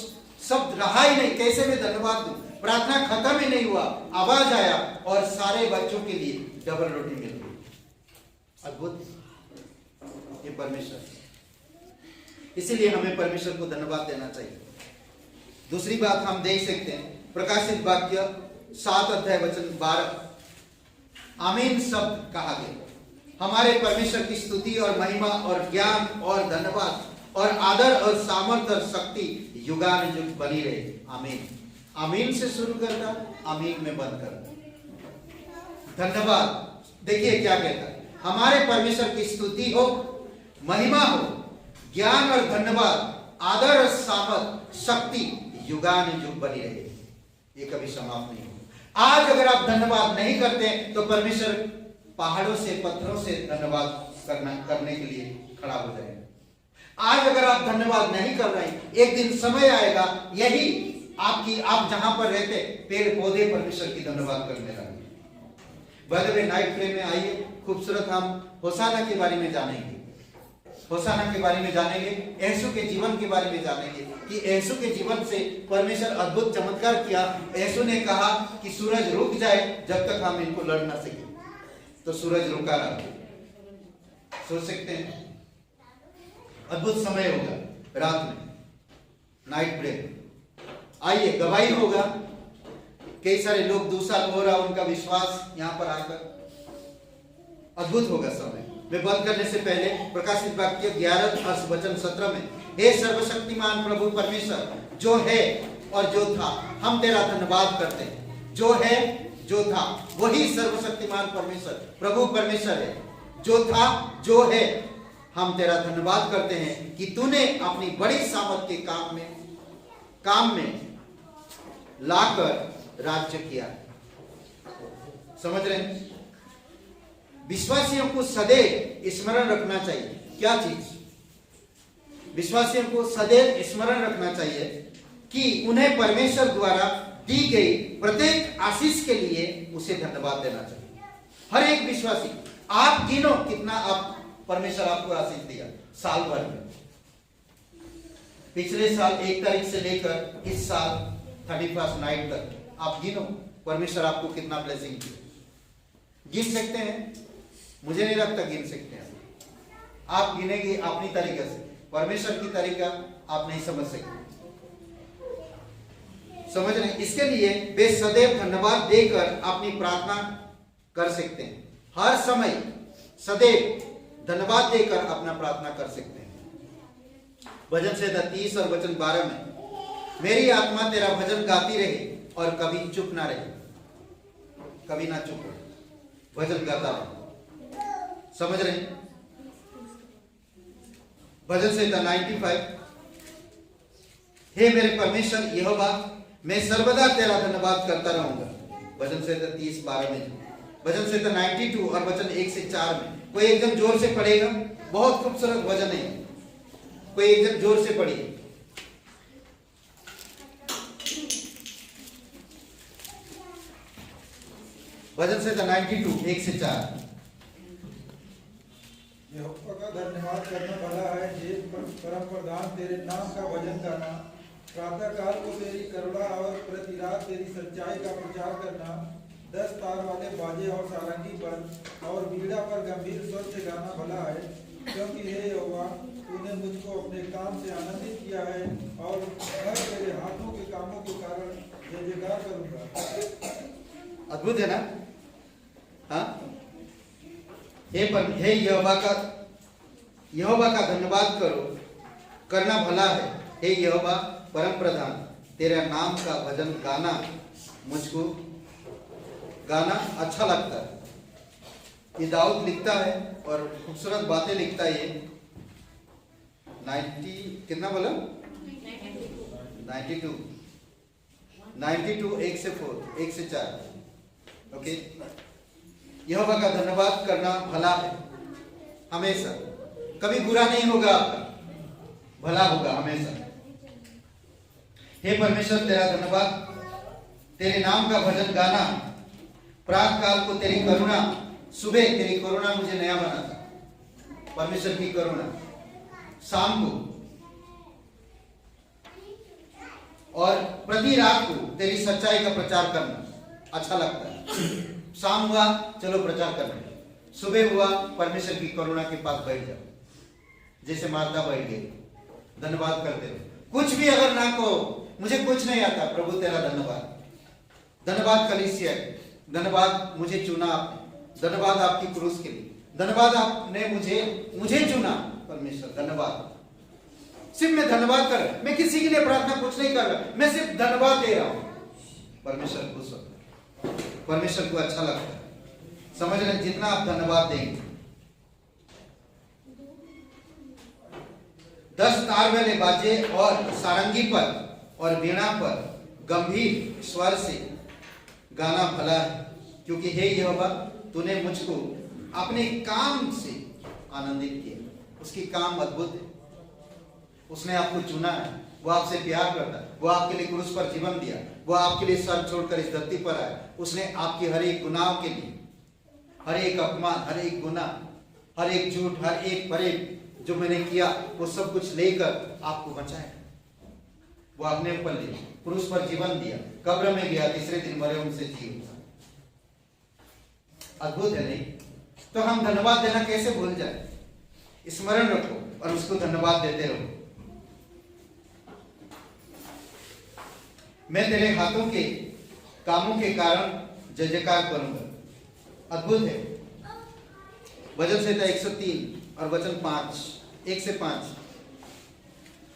शब्द रहा ही नहीं। कैसे मैं धन्यवाद दूं? प्रार्थना खत्म ही नहीं हुआ, आवाज आया और सारे बच्चों के लिए डबल रोटी मिल गई। अद्भुत, ये परमेश्वर। इसीलिए हमें परमेश्वर को धन्यवाद देना चाहिए। दूसरी बात हम देख सकते हैं, प्रकाशित वाक्य 7:12, आमीन शब्द कहा गया। हमारे परमेश्वर की स्तुति और महिमा और ज्ञान और धन्यवाद और आदर और सामर्थ्य और शक्ति युगानुयुग बनी रहे। आमीन। आमीन से शुरू करता, आमीन में बंद करता। धन्यवाद, देखिए क्या कहता है, हमारे परमेश्वर की स्तुति हो, महिमा हो, ज्ञान और धन्यवाद, आदर और सामर्थ, शक्ति युगानुयुग बनी रहे। ये कभी समाप्त नहीं होगा। आज अगर आप धन्यवाद नहीं करते तो परमेश्वर पहाड़ों से, पत्थरों से धन्यवाद करने के लिए खड़ा हो जाएगा। आज अगर आप धन्यवाद नहीं कर रहे, एक दिन समय आएगा, यही आप जहां पर रहते पेड़ पौधे परमेश्वर की धन्यवाद करने लगे। बदले नाइट प्रे में आइए, खूबसूरत हम होसाना के बारे में जानेंगे। होसाना के बारे में जानेंगे, यीशु के जीवन के बारे में जानेंगे कि यीशु के जीवन से परमेश्वर अद्भुत चमत्कार किया। यीशु ने कहा कि सूरज रुक जाए जब तक हम इनको लड़ ना सके, तो सूरज रुका रहा। सोच सकते हैं, अद्भुत समय होगा रात में, नाइट प्रे। आइए, गवाही होगा। कई सारे लोग 2 साल हो रहा उनका विश्वास यहाँ पर आकर, अद्भुत होगा समय। मैं बंद करने से पहले प्रकाशित वाक्य 11:17 में, हे सर्वशक्तिमान प्रभु परमेश्वर जो है और जो था, हम तेरा धन्यवाद करते हैं। जो है, जो था, वही सर्वशक्तिमान परमेश्वर प्रभु परमेश्वर है। जो था, जो है, हम तेरा धन्यवाद करते हैं कि तूने अपनी बड़ी सामर्थ के काम में लाकर राज्य किया। समझ रहे हैं? विश्वासियों को सदैव स्मरण रखना चाहिए। क्या चीज? विश्वासियों को सदैव स्मरण रखना चाहिए कि उन्हें परमेश्वर द्वारा दी गई प्रत्येक आशीष के लिए उसे धन्यवाद देना चाहिए। हर एक विश्वासी, आप गिनो कितना आप परमेश्वर आपको आशीष दिया साल भर में। पिछले साल 1 तारीख से लेकर इस साल 31 नाइट तक आप गिनो परमेश्वर आपको कितना ब्लेसिंग दिया। गिन सकते हैं? मुझे नहीं लगता गिन सकते हैं। आप गिनेंगे अपनी तरीके से, परमेश्वर की तरीका आप नहीं समझ सकते। समझ रहे? इसके लिए वे सदैव धन्यवाद देकर अपनी प्रार्थना कर सकते हैं। हर समय सदैव धन्यवाद देकर अपना प्रार्थना कर सकते हैं। भजन संहिता 30 और वचन 12 में, मेरी आत्मा तेरा भजन गाती रहे और कभी चुप ना रहे। कभी ना चुप रहे, भजन गाता रहे। समझ रहे? भजन संहिता 95 हे मेरे परमेश्वर यहोवा, मैं सर्वदा तेरा धन्यवाद करता रहूंगा। भजन संहिता 30:12 में, भजन संहिता 92 और वचन 1 से 4 में। कोई एकदम जोर से पढ़ेगा, बहुत खूबसूरत भजन है, कोई एकदम जोर से पढ़िए। भजन संहिता 92 1 से 4। यहोवा का धन्यवाद करना भला है, हे परम प्रधान तेरे नाम का भजन करना। प्रातः काल को तेरी करुणा और प्रति रात तेरी सच्चाई का प्रचार करना। 10 तार वाले बाजे और सारंगी पर और बीड़ा पर गंभीर स्वर से गाना भला है, क्योंकि हे यहोवा, तूने मुझको अपने काम से आनंदित किया है और मैं तेरे हाथों के कामों के कारण जय जयकार करूंगा। अद्भुत है ना? हाँ, हे यहोवा का धन्यवाद करो, करना भला है। हे यहोवा परम प्रधान, तेरा नाम का भजन गाना मुझको गाना अच्छा लगता है। ये दाऊद लिखता है और खूबसूरत बातें लिखता है। ये 90 कितना बोला? 92 1 से 4 1 से 4। ओके, यहोवा का धन्यवाद करना भला है हमेशा, कभी बुरा नहीं होगा आपका, भला होगा हमेशा। हे परमेश्वर तेरा धन्यवाद, तेरे नाम का भजन गाना। प्रातः काल को तेरी करुणा, सुबह तेरी करुणा मुझे नया बनाता, परमेश्वर की करुणा। शाम को और प्रति रात को तेरी सच्चाई का प्रचार करना अच्छा लगता है। शाम हुआ चलो प्रचार करने, सुबह हुआ परमेश्वर की करुणा के पास बैठ जाओ, जैसे मार्था बैठ गई, धन्यवाद करते रहो। कुछ भी अगर ना कहो, मुझे कुछ नहीं आता, प्रभु तेरा धन्यवाद। धन्यवाद कलीसिया, धन्यवाद मुझे चुना आपने, धन्यवाद आपकी क्रूस के लिए, धन्यवाद आपने मुझे चुना। परमेश्वर धन्यवाद। सिर्फ मैं धन्यवाद कर रहा, मैं किसी के लिए प्रार्थना कुछ नहीं कर रहा, मैं सिर्फ धन्यवाद दे रहा हूं। परमेश्वर खुश होता है, परमेश्वर को अच्छा लगता है। समझ रहे, जितना आप धन्यवाद देंगे। 10 तार वाले बाजे और सारंगी पर और वीणा पर गंभीर स्वर से गाना भला है, क्योंकि हे यहोवा, तूने मुझको अपने काम से आनंदित किया। उसकी काम अद्भुत है, उसने आपको चुना है, वो आपसे प्यार करता है, वो आपके लिए क्रूस पर जीवन दिया, वो आपके लिए सर छोड़कर इस धरती पर आया। उसने आपकी हर एक गुनाह के लिए, हर एक अपमान, हर एक गुनाह, हर एक झूठ, हर एक फरेब जो मैंने किया, वो सब कुछ लेकर आपको बचाया। वो अपने ऊपर ले क्रूस पर जीवन दिया, कब्र में गया, तीसरे दिन मरे उनसे जी उठा। अद्भुत है नहीं? तो हम धन्यवाद देना कैसे भूल जाए? स्मरण रखो और उसको धन्यवाद देते रहो। मैं तेरे हाथों के कामों के कारण जय जयकार करूंगा। अद्भुत है। भजन संहिता 103 और वचन 5 1 से 5।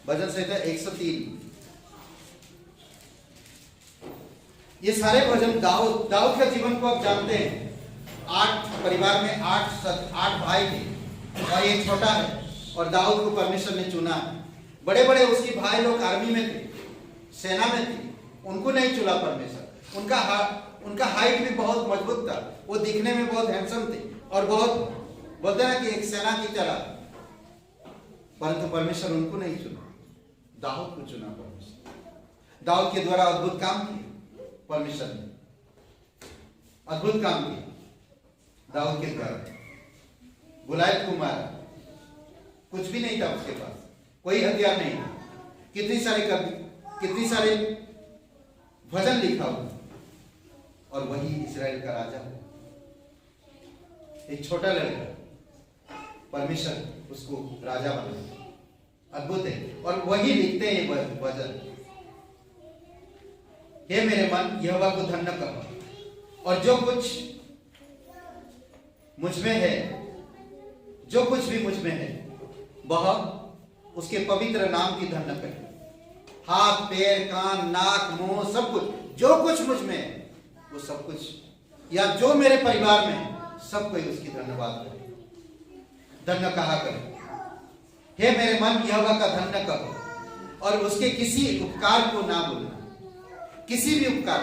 भजन संहिता 103। ये सारे भजन दाऊद के जीवन को आप जानते हैं। 8 परिवार में 8 भाई थे और एक छोटा है, और दाऊद को परमेश्वर ने चुना। बड़े बड़े उसके भाई लोग आर्मी में थे, सेना में थे, उनको नहीं चुना परमेश्वर। उनका हाइट भी बहुत मजबूत था, वो दिखने में बहुत हैंडसम थे और बहुत बोलते ना कि एक सेना की तरह, परंतु परमेश्वर उनको नहीं चुना, दाऊद को चुना परमेश्वर। दाऊद के द्वारा अद्भुत काम किए परमेश्वर ने, अद्भुत काम किए दाऊद के द्वारा। गुलायत को मारा, कुछ भी नहीं था उसके पास, कोई हथियार नहीं था। कितनी सारे भजन लिखा हुआ, और वही इस्राएल का राजा हुआ। एक छोटा लड़का, परमेश्वर उसको राजा बना। अद्भुत है। और वही लिखते हैं भजन, हे मेरे मन यहोवा को धन्य करो, और जो कुछ मुझ में है, जो कुछ भी मुझ में है, वह उसके पवित्र नाम की धन्य करे। हाथ, पैर, कान, नाक, मुंह, सब कुछ, जो कुछ मुझ में है, वो सब कुछ, या जो मेरे परिवार में है, सब कोई उसकी धन्यवाद करे, धन्य कहा करे। हे मेरे मन यहोवा का धन्य करो, और उसके किसी उपकार को ना भूलना। किसी भी उपकार,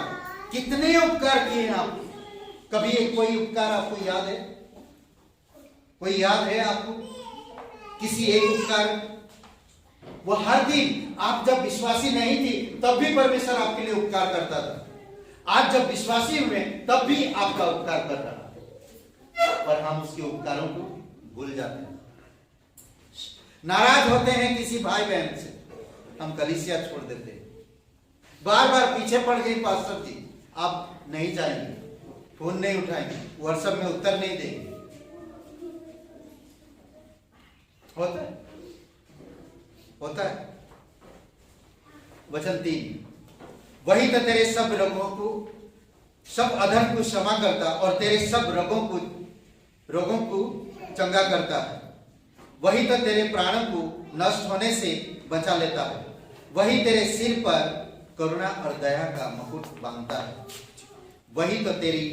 कितने उपकार किए हैं आप, कभी एक कोई उपकार आपको याद है? कोई याद है आपको किसी एक उपकार? वो हर दिन, आप जब विश्वासी नहीं थी तब भी परमेश्वर आपके लिए उपकार करता था। आज जब विश्वासी हुए तब भी आपका उपकार कर रहा है, पर हम उसके उपकारों को भूल जाते हैं। नाराज होते हैं किसी भाई बहन से, हम कलीसिया छोड़ देते हैं। बार बार पीछे पड़ गई पास्टर जी, आप नहीं जाएंगे, फोन नहीं उठाएंगे, व्हाट्सएप में उत्तर नहीं देंगे। होता है, होता है। वचन 3, वही तो तेरे सब रोगों को, सब अधर्म को क्षमा करता और तेरे सब रोगों को चंगा करता है। वही तो तेरे प्राणों को नष्ट होने से बचा लेता है। वही तेरे सिर पर करुणा और दया का मुकुट बांधता है। वही तो तेरी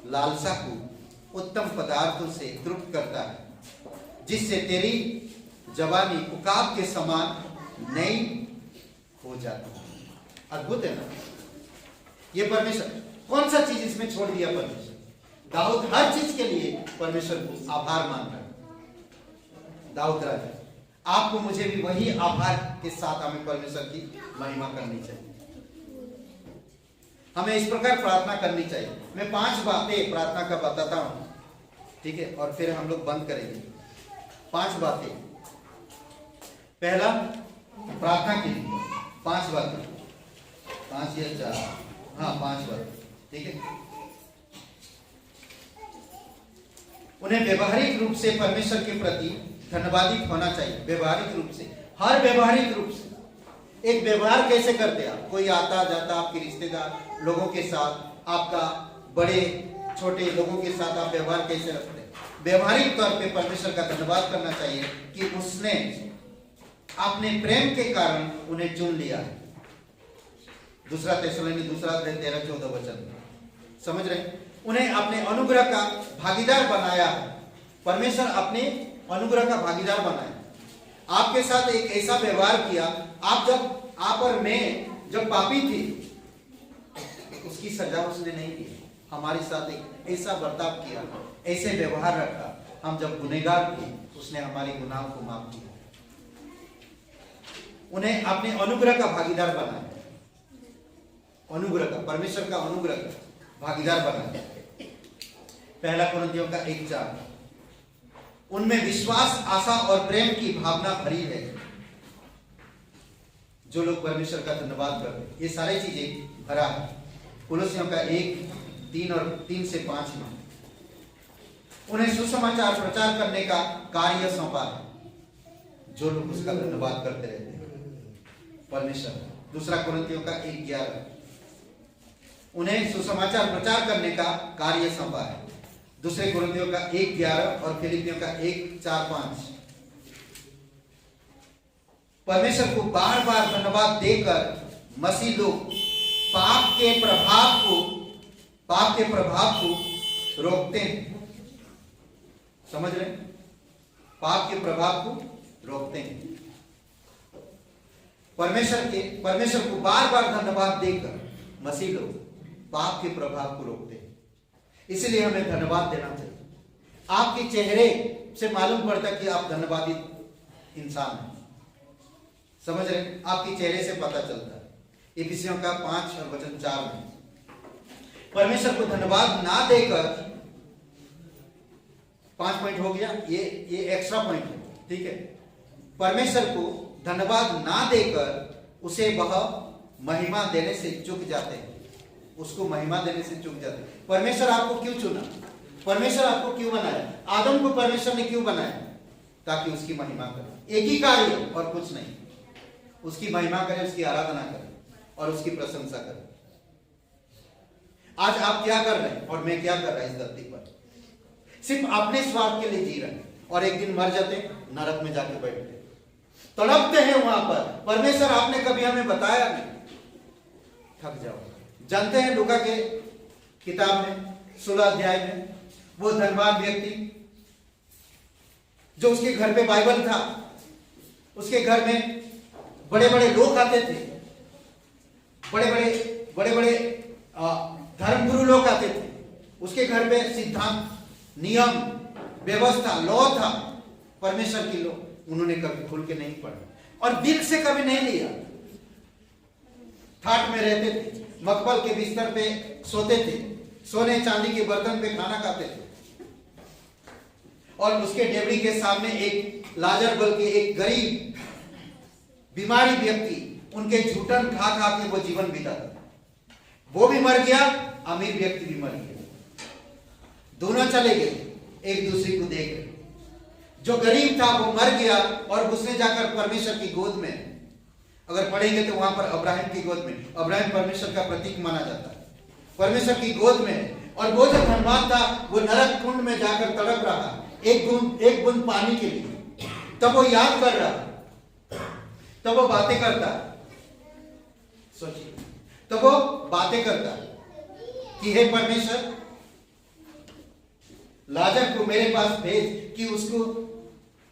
लालसा को उत्तम पदार्थों से तृप्त करता है, जिससे तेरी जवानी उकाब के समान नई हो जाती है। अद्भुत है ना ये परमेश्वर। कौन सा चीज इसमें छोड़ दिया परमेश्वर? दाऊद हर चीज के लिए परमेश्वर को आभार मान रहा है। दाऊद राजा, आपको मुझे भी वही आभार के साथ हमें परमेश्वर की महिमा करनी चाहिए। हमें इस प्रकार प्रार्थना करनी चाहिए। मैं 5 बातें प्रार्थना का बताता हूं, ठीक है, और फिर हम लोग बंद करेंगे। 5 बातें। पहला, प्रार्थना के लिए 5 बातें, 5 या 4, हाँ 5 बातें, ठीक है। उन्हें व्यवहारिक रूप से परमेश्वर के प्रति धन्यवादी होना चाहिए। व्यवहारिक रूप से, हर व्यवहारिक रूप से। एक व्यवहार कैसे करते आप? कोई आता जाता, आपके रिश्तेदार लोगों के साथ, आपका बड़े छोटे लोगों के साथ आप व्यवहार कैसे रखते हैं? व्यवहारिक तौर पे परमेश्वर का धन्यवाद करना चाहिए कि उसने अपने प्रेम के कारण उन्हें चुन लिया है। 2 थिस्सलुनीकी 2:13-14 वचन, समझ रहे? उन्हें अपने अनुग्रह का भागीदार बनाया है। परमेश्वर अपने अनुग्रह का भागीदार बनाया, आपके साथ एक ऐसा व्यवहार किया। आप और मैं जब पापी थे, उसकी सजा उसने नहीं दी, हमारे साथ एक ऐसा बर्ताव किया, ऐसे व्यवहार रखा। हम जब गुनहगार थे, उसने हमारे गुनाहों को माफ किया। उन्हें अपने अनुग्रह का भागीदार बनाया, अनुग्रह का, परमेश्वर का अनुग्रह का भागीदार बनाया। 1 कुरिन्थियों का 1:4, उनमें विश्वास, आशा और प्रेम की भावना भरी है। जो लोग परमेश्वर का धन्यवाद करते हैं, ये सारी चीजें भरा है। कुलुस्सियों का 1:3 और 3 से 5 में उन्हें सुसमाचार प्रचार करने का कार्य सौंपा है। जो लोग उसका धन्यवाद करते रहते हैं परमेश्वर। 2 कुरिन्थियों का 1:11, उन्हें सुसमाचार प्रचार करने का कार्य सौंपा है। 2 कुरिन्थियों का 1:11 और फिलिपियों का 1:4-5। परमेश्वर को बार बार धन्यवाद देकर मसीह लोग पाप के प्रभाव को रोकते हैं। समझ रहे? पाप के प्रभाव को रोकते हैं। परमेश्वर को बार बार धन्यवाद देकर मसीह लोग पाप के प्रभाव को रोकते हैं। इसलिए हमें धन्यवाद देना चाहिए। आपके चेहरे से मालूम पड़ता है कि आप धन्यवादी इंसान हैं। समझ रहे? आपके चेहरे से पता चलता है। इफिसियों का 5 और वचन 4 में परमेश्वर को धन्यवाद ना देकर, 5 पॉइंट हो गया, ये एक्स्ट्रा पॉइंट है, ठीक है। परमेश्वर को धन्यवाद ना देकर उसे वह महिमा देने से चूक जाते हैं। उसको महिमा देने से चूक जाते हैं। परमेश्वर आपको क्यों चुना? परमेश्वर आपको क्यों बनाया? आदम को परमेश्वर ने क्यों बनाया? ताकि उसकी महिमा करे। एक ही कार्य और कुछ नहीं। उसकी महिमा करे, उसकी आराधना करे और उसकी प्रशंसा करे। आज आप क्या कर रहे हैं और मैं क्या कर रहा हूं इस धरती पर? सिर्फ अपने स्वार्थ के लिए जी रहे हैं और एक दिन मर जाते, नरक में जाके बैठते, तड़पते हैं वहां पर। परमेश्वर आपने कभी हमें बताया नहीं, थक जाओ। जानते हैं लूका के किताब में 16 अध्याय में वो धनवान व्यक्ति जो उसके घर पे बाइबल था, उसके घर में बड़े बड़े लोग आते थे, बड़े बड़े धर्मगुरु लोग आते थे। उसके घर पे सिद्धांत, नियम, व्यवस्था, लॉ था परमेश्वर की लॉ, उन्होंने कभी खुल के नहीं पढ़ा और दिल से कभी नहीं लिया। ठाट में रहते थे, मखमल के बिस्तर पे सोते थे, सोने चांदी के बर्तन पे खाना खाते थे और उसके डेवड़ी के सामने एक लाजर बोल के एक गरीब बीमारी व्यक्ति उनके झूठन खा खा के वो जीवन बिताता। वो भी मर गया, अमीर व्यक्ति भी मर गया, दोनों चले गए एक दूसरे को देख रहे। जो गरीब था वो मर गया और उसने जाकर परमेश्वर की गोद में, अगर पढ़ेंगे तो वहां पर अब्राहम की गोद में, अब्राहम परमेश्वर का प्रतीक माना जाता है, परमेश्वर की गोद में। और वो जो धनवान था वो नरक कुंड में जाकर तड़प रहा एक बूंद पानी के लिए। तब वो याद कर रहा, तब वो बातें करता, सोचिए, तब वो बातें करता कि हे परमेश्वर, लाजर को मेरे पास भेज कि उसको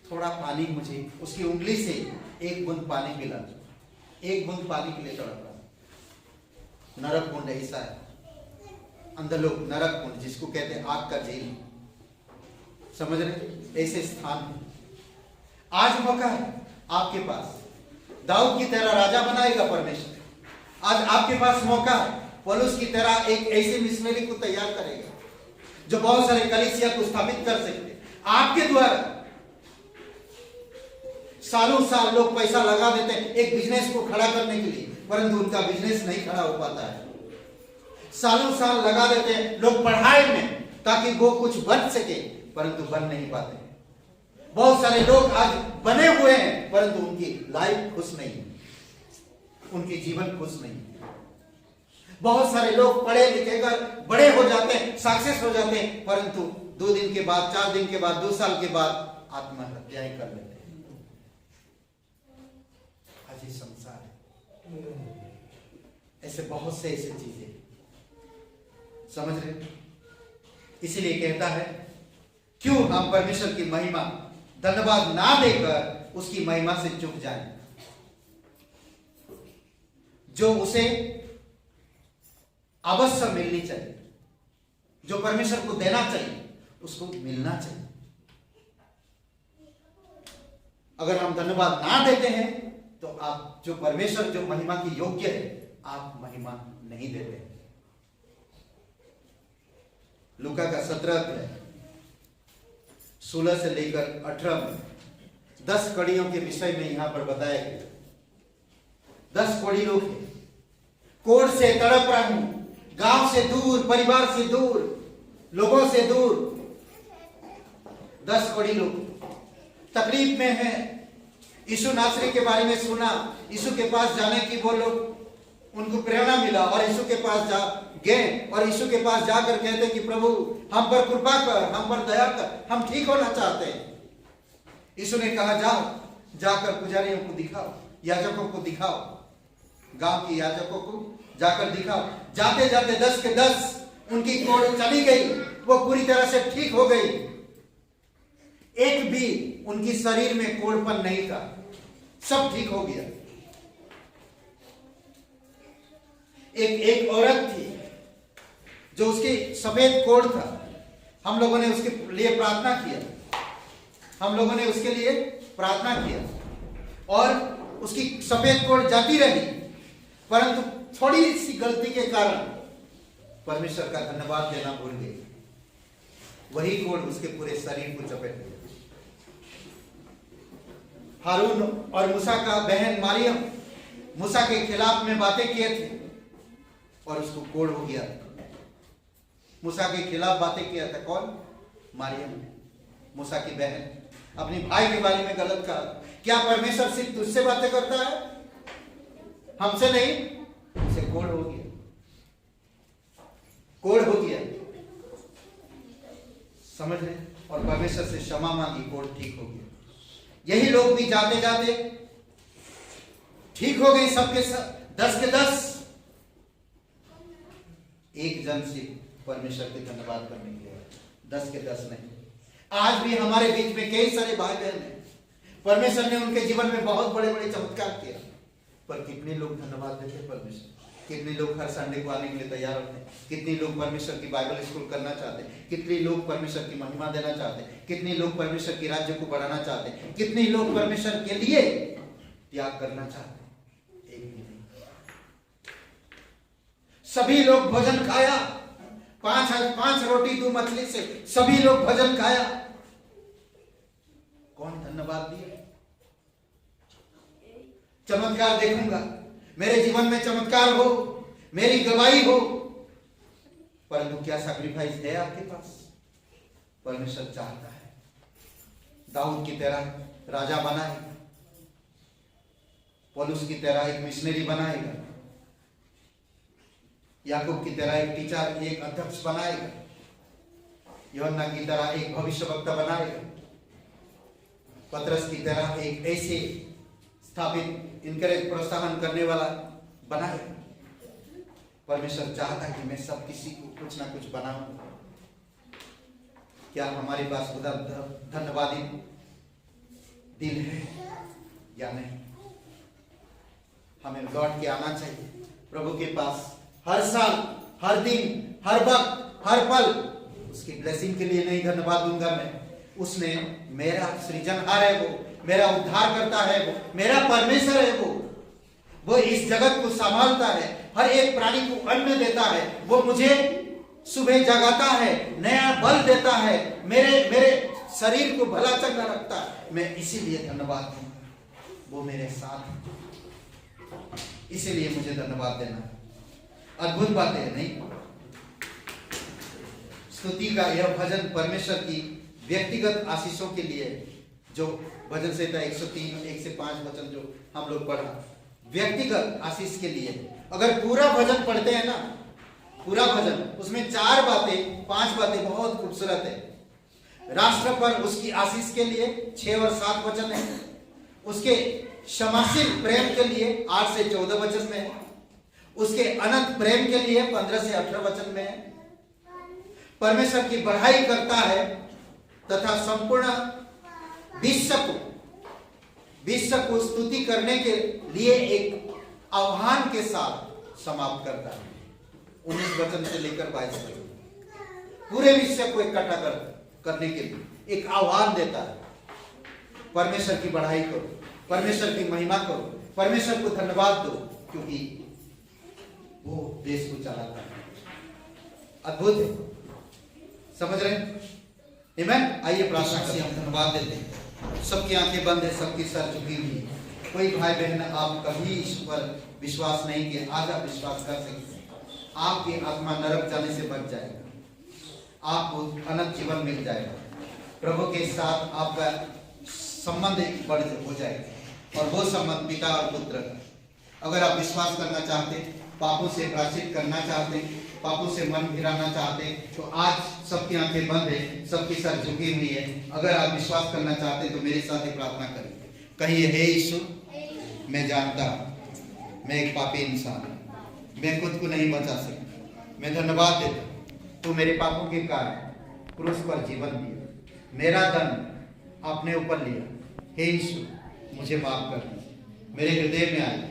थोड़ा पानी, मुझे उसकी उंगली से एक बूंद पानी पिला दो। एक बूंद पानी के लिए तड़प रहा। नरक कुंड ऐसा है, अंधलोक, नरक कुंड जिसको कहते हैं आग का जेल, समझ रहे, ऐसे स्थान है। आज मौका है आपके पास, दाऊद की तरह राजा बनाएगा परमेश्वर। आज आपके पास मौका है, पौलुस की तरह एक ऐसे मिशनरी को तैयार करेगा जो बहुत सारे कलीसिया को स्थापित कर सकते आपके द्वारा। सालों साल लोग पैसा लगा देते हैं एक बिजनेस को खड़ा करने के लिए, परंतु उनका बिजनेस नहीं खड़ा हो पाता है। सालों साल लगा देते हैं लोग पढ़ाई में ताकि वो कुछ बन सके, परंतु बन नहीं पाते। बहुत सारे लोग आज बने हुए हैं परंतु उनकी लाइफ खुश नहीं, उनकी जीवन खुश नहीं। बहुत सारे लोग पढ़े लिखे कर बड़े हो जाते हैं, सक्सेस हो जाते हैं, परंतु 2 दिन के बाद, 4 दिन के बाद, 2 साल के बाद आत्महत्याएं कर लेते हैं। आज ये संसार है, ऐसे बहुत से ऐसी चीजें, समझ रहे। इसीलिए कहता है क्यों हम परमेश्वर की महिमा धन्यवाद ना देकर उसकी महिमा से चूक जाएं। जो उसे अवश्य मिलनी चाहिए, जो परमेश्वर को देना चाहिए उसको मिलना चाहिए। अगर हम धन्यवाद ना देते हैं तो आप जो परमेश्वर जो महिमा की योग्य है, आप महिमा नहीं देते। लूका का 17 अध्याय 16 से लेकर 18 में 10 कड़ियों के विषय में यहां पर बताया गया। 10 कड़ी लोग हैं, कोढ़ से तड़प रहा हूं, गांव से दूर, परिवार से दूर, लोगों से दूर। 10 कड़ी लोग तकलीफ में हैं। यीशु नासरी के बारे में सुना, यीशु के पास जाने की वो लोग, उनको प्रेरणा मिला और यीशु के पास गए और यीशु के पास जाकर कहते कि प्रभु हम पर कृपा कर, हम पर दया कर, हम ठीक होना चाहते हैं। यीशु ने कहा जाओ, जाकर पुजारियों को दिखाओ, याजकों को दिखाओ, गांव के याजकों को जाकर दिखाओ। जाते जाते 10 के 10 उनकी कोढ़ चली गई, वो पूरी तरह से ठीक हो गई। एक भी उनकी शरीर में कोढ़पन नहीं था, सब ठीक हो गया। एक औरत थी जो उसकी सफेद कोढ़ था, हम लोगों ने उसके लिए प्रार्थना किया, हम लोगों ने उसके लिए प्रार्थना किया और उसकी सफेद कोढ़ जाती रही, परंतु थोड़ी सी गलती के कारण परमेश्वर का धन्यवाद देना भूल गई। वही कोढ़ उसके पूरे शरीर को चपेट लिया। हारून और मूसा का बहन मरियम मूसा के खिलाफ में बातें किए थे और उसको कोढ़ हो गया। मूसा के खिलाफ बातें किया था कौन? मरियम, मूसा की बहन, अपने भाई के बारे में गलत कहा। क्या परमेश्वर सिर्फ तुझसे बातें करता है, हमसे नहीं? उसे कोढ़ हो गया, कोढ़ हो गया, समझ रहे? और परमेश्वर से क्षमा मांगी, कोढ़ ठीक हो गया। यही लोग भी जाते जाते ठीक हो गए, सबके सब 10 के 10। एक जन से परमेश्वर के धन्यवाद करने के लिए 10 के 10 नहीं। आज भी हमारे बीच में कई सारे भाई बहन हैं, परमेश्वर ने उनके जीवन में बहुत बड़े बड़े चमत्कार किया, पर कितने लोग धन्यवाद देते हैं परमेश्वर? कितने लोग हर संडे को आने के लिए तैयार होते हैं? कितने लोग परमेश्वर की बाइबल स्कूल करना चाहते हैं? कितने लोग परमेश्वर की महिमा देना चाहते हैं? कितने लोग परमेश्वर के राज्य को बढ़ाना चाहते हैं? कितने लोग परमेश्वर के लिए त्याग करना चाहते हैं? एक भी नहीं। सभी लोग भोजन खाया, 5 रोटी 2 मछली से सभी लोग भोजन खाया। कौन धन्यवाद दिए? चमत्कार देखूंगा, मेरे जीवन में चमत्कार हो, मेरी गवाही हो, परंतु क्या सैक्रिफाइस है आपके पास? परमेश्वर चाहता है दाऊद की तरह राजा बनाएगा, पौलुस की तरह एक मिशनरी बनाएगा, याकूब की तरह एक टीचर, एक अध्यक्ष बनाएगा, यूहन्ना की तरह एक भविष्यवक्ता बनाएगा, पतरस की तरह एक ऐसे स्थापित इनकरेज प्रोत्साहन करने वाला बनाएगा। परमेश्वर चाहता है कि मैं सब किसी को कुछ ना कुछ बनाऊं। क्या हमारे पास उधर धन्यवादी दिल है या नहीं? हमें लौट के आना चाहिए प्रभु के पास, हर साल, हर दिन, हर वक्त, हर पल उसकी ब्लेसिंग के लिए नहीं धन्यवाद दूंगा मैं। उसने मेरा सृजनहार है, वो मेरा उद्धार करता है, वो मेरा परमेश्वर है, वो इस जगत को संभालता है, हर एक प्राणी को अन्न देता है, वो मुझे सुबह जगाता है, नया बल देता है, मेरे शरीर को भला चंगा रखता है। मैं इसीलिए धन्यवाद दूंगा, वो मेरे साथ है, इसीलिए मुझे धन्यवाद देना है। अद्भुत बात है नहीं? स्तुति का यह भजन परमेश्वर की व्यक्तिगत आशीषों के लिए, जो भजन संहिता 103 1 से 5 वचन जो हम लोग पढ़ा, व्यक्तिगत आशीष के लिए। अगर पूरा भजन पढ़ते हैं ना, पूरा भजन, उसमें 4 बातें 5 बातें बहुत खूबसूरत है। राष्ट्र पर उसकी आशीष के लिए 6 और 7 वचन है। उसके क्षमाशील प्रेम के लिए 8 से 14 वचन में है। उसके अनंत प्रेम के लिए 15 से 18 वचन में है। परमेश्वर की बढ़ाई करता है तथा संपूर्ण विश्व को स्तुति करने के लिए एक आह्वान के साथ समाप्त करता है। 19 वचन से लेकर 22 वचन पूरे विश्व को इकट्ठा करने के लिए एक आह्वान देता है। परमेश्वर की बढ़ाई करो, परमेश्वर की महिमा करो, परमेश्वर को धन्यवाद दो, क्योंकि वो देश को चलाता है। अद्भुत है, समझ रहे हैं? आमेन। आइए प्रार्थना से हम धन्यवाद देते हैं। सबकी आंखें बंद है, सबकी सर झुकी हुई है। कोई भाई बहन आप कभी इस पर विश्वास नहीं किया, आज आप विश्वास कर सकते हैं। आपकी आत्मा नरक जाने से बच जाएगा, आपको अनंत जीवन मिल जाएगा, प्रभु के साथ आपका संबंध बढ़ हो जाएगा, और वो संबंध पिता और पुत्र का। अगर आप विश्वास करना चाहते, पापों से प्रायश्चित करना चाहते, पापों से मन फिराना चाहते, तो आज सबकी आंखें बंद है, सबकी सर झुकी हुई है। अगर आप विश्वास करना चाहते तो मेरे साथ ही प्रार्थना करिए। कहिए, हे यीशु, मैं जानता हूं मैं एक पापी इंसान हूं, मैं खुद को नहीं बचा सकता। मैं धन्यवाद देता हूं, तू मेरे पापों के कारण क्रूस पर जीवन दिया, मेरा दंड आपने ऊपर लिया। हे यीशु, मुझे माफ कर दीजिए, मेरे हृदय में आइए,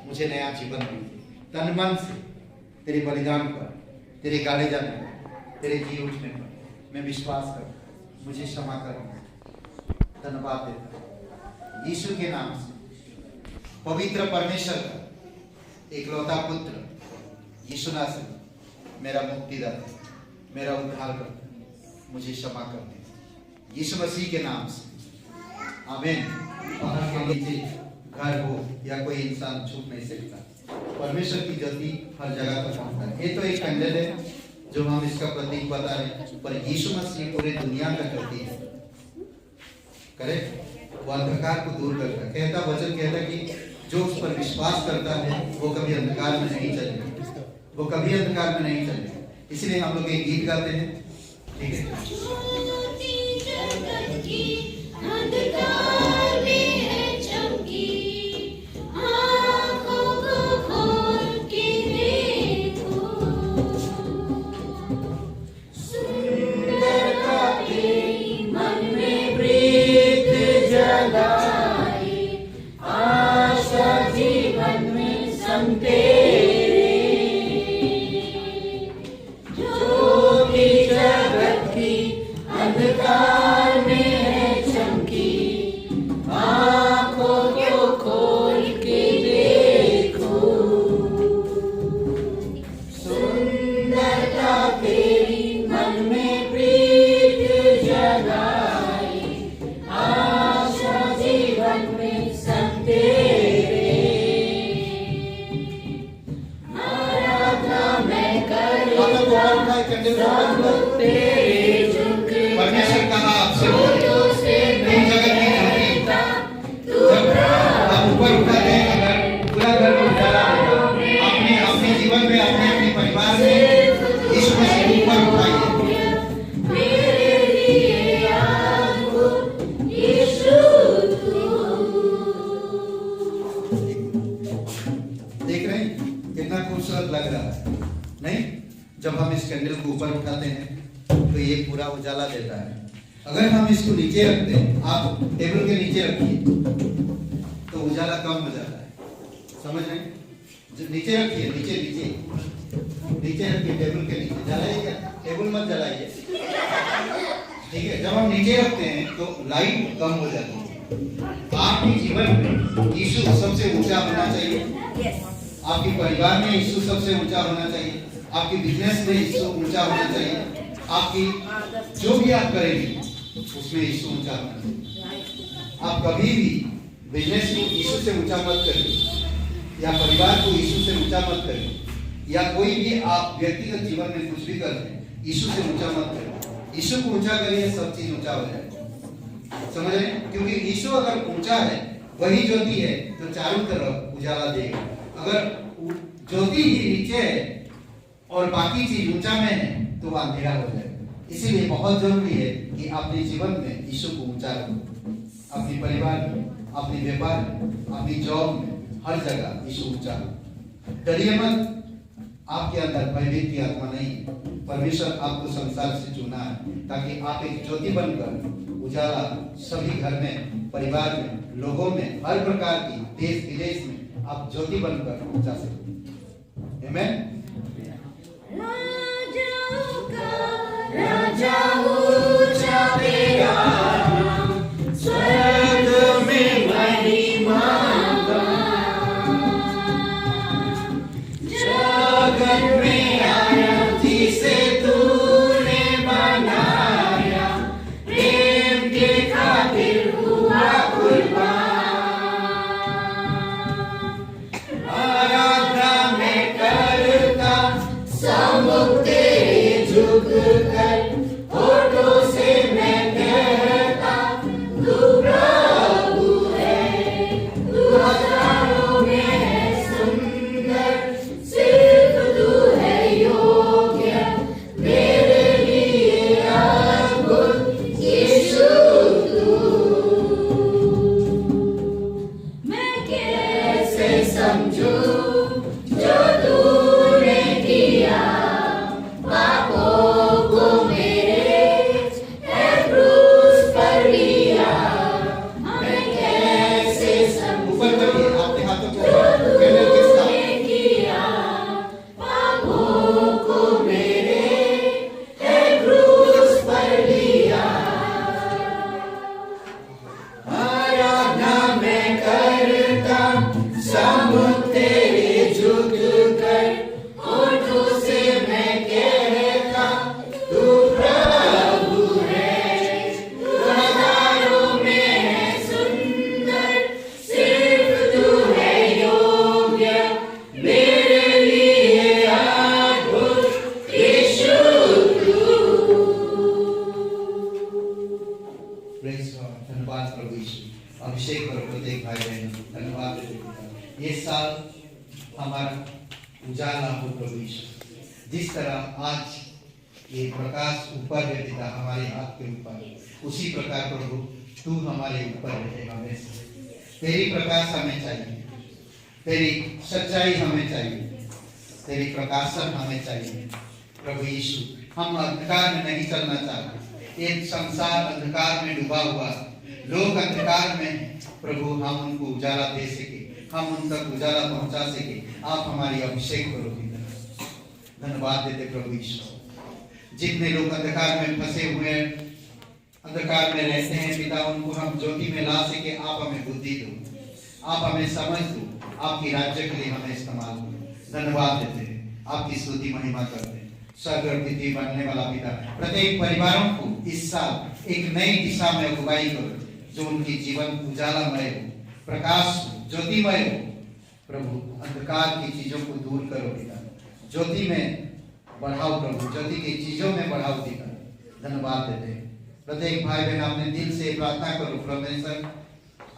मुझे नया जीवन दीजिए। तन मन से तेरे बलिदान पर, तेरे गाड़े जाने पर, तेरे जी उठने पर मैं विश्वास करता, मुझे क्षमा करना। धन्यवाद देता हूं यीशु के नाम से। पवित्र परमेश्वर का एकलौता पुत्र यीशु नासरी मेरा मुक्तिदाता, मेरा उद्धार करता, मुझे क्षमा कर दे यीशु मसीह के नाम से, आमीन। पहाड़ के नीचे घर हो या कोई इंसान छूट नहीं सकता, परमेश्वर की ज्योति हर जगह पर पहुंचता है। ये तो एक कैंडल है जो हम इसका प्रतीक बता रहे हैं, पर यीशु मसीह पूरे दुनिया का ज्योति है। करेक्ट? वो अंधकार को दूर करता है। कहता वचन कहता कि जो उस पर विश्वास करता है वो कभी अंधकार में नहीं चलेगा, वो कभी अंधकार में नहीं चलेगा। इसलिए हम लोग एक गीत गाते हैं, ठीक है? अंधकार में है चमकी, आँखों को खोल के देखो, सुंदरता तेरी मन में प्रीत जगाए, आशा जीवन परमेश्वर कहा आपसे तुम जगत की ज्योति। जब आप ऊपर उठाते हैं अगर पूरा घर में उजाला देगा। अपने अपने जीवन में अपने अपने परिवार में यीशु मसीह को ऊपर उठाइए। देख रहे हैं कितना खूबसूरत लग रहा है नहीं? जब हम इस कैंडल को ऊपर उठाते हैं तो ये पूरा उजाला देता है। अगर हम इसको नीचे रखते हैं, आप टेबल के नीचे रखिए तो उजाला कम हो जाता है। समझ रहे हैं? नीचे रखिए, नीचे नीचे नीचे रखिए, टेबल के नीचे। जलाइए, टेबल मत जलाइए, ठीक है? जब हम नीचे रखते हैं तो लाइट कम हो जाती है। आपके जीवन में यीशु सबसे ऊंचा होना चाहिए। आपके परिवार में यीशु सबसे ऊंचा होना चाहिए। आपके बिजनेस में यीशु ऊंचा होना चाहिए। आपकी जो भी आप करेंगे उसमें यीशु ऊंचा होना चाहिए। आप कभी भी बिजनेस को यीशु से ऊंचा मत करिए, या परिवार को यीशु से ऊंचा मत करिए, या कोई भी आप व्यक्तिगत जीवन में कुछ भी कर रहे हैं यीशु से ऊंचा मत करिए। यीशु को ऊंचा करिए, सब चीज ऊंचा हो जाएगा। समझ रहे हैं? क्योंकि यीशु अगर ऊंचा है, वही ज्योति है जो चारों तरफ उजाला देगा। अगर ज्योति ही नीचे है और बाकी चीज ऊंचा में है तो वह अंधेरा हो जाएगा। इसीलिए बहुत जरूरी है कि अपने जीवन में यीशु को ऊंचा रखो। अपने परिवार में, अपने व्यापार में, अपनी जॉब में, हर जगह यीशु ऊंचा। डरिए मत, आपके अंदर भयभीत की आत्मा नहीं है। परमेश्वर आपको संसार से चुना है ताकि आप एक ज्योति बनकर उजाला सभी घर में, परिवार में, लोगों में, हर प्रकार की देश विदेश में आप ज्योति बनकर पहुंचा सकें। आमीन। राजा ऊंचा तेरा नाम, स्वर्ग में महिमा का। जगत में आया जिसे तूने बनाया, प्रेम के खातिर हुआ कुर्बान। आराधना में करता सम्मुख तेरे झुक कर, होठों से मैं कहता तू प्रभु है। तू हजारों में है सुंदर, सिर्फ तू है योग्य, मेरे लिए अद्भुत यीशु तू। मैं कैसे समझूं जो तूने किया, पापों को मेरे है क्रूस पर लिया। मैं कैसे ऊपर करिए अपने हाथों को जो कैंडल के साथ। तूने किया, पापों को मेरे है क्रूस पर लिया। आराधना मैं करता सम्मुख तेरे झुक कर, होठों से मैं कहता तू प्रभु है। तू हजारों में है सुंदर, सिर्फ तू है योग्य, मेरे लिए अद्भुत यीशु तू। Praise God. धन्यवाद प्रभु यीशु। अभिषेक करो प्रत्येक भाई बहन। धन्यवाद देते पिता। ये साल हमारा उजाला हो प्रभु यीशु। जिस तरह आज ये प्रकाश ऊपर है पिता हमारे हाथ के ऊपर, उसी प्रकार प्रभु तू हमारे ऊपर रहे हमेशा। तेरी प्रकाश हमें चाहिए, तेरी सच्चाई हमें चाहिए, तेरी प्रकाशन हमें चाहिए प्रभु यीशु। हम अंधकार में नहीं चलना चाहते। ये संसार अंधकार में डूबा हुआ, लोग अंधकार में प्रभु हम उनको उजाला दे सके, हम उन तक उजाला पहुंचा सके। आप हमारी अभिषेक करो पिता। धन्यवाद देते प्रभु यीशु। जितने लोग अंधकार में फंसे हुए हैं, अंधकार में रहते हैं पिता, उनको हम ज्योति में ला सके। आप हमें बुद्धि दो, आप हमें समझ दो, आपकी राज्य के लिए हमें इस्तेमाल करो। धन्यवाद देते हैं, आपकी स्तुति महिमा करते हैं। स्वर्ग और पृथ्वी बनने वाला पिता, प्रत्येक परिवारों को इस साल एक नई दिशा में अगुवाई करो, जो उनकी जीवन उजालामय हो, प्रकाश हो, ज्योतिमय हो। प्रभु अंधकार की चीजों को दूर करो पिता, ज्योति में बढ़ाओ प्रभु, ज्योति की चीजों में बढ़ाओ पिता। धन्यवाद देते हैं। प्रत्येक भाई बहन अपने दिल से प्रार्थना करो। परमेश्वर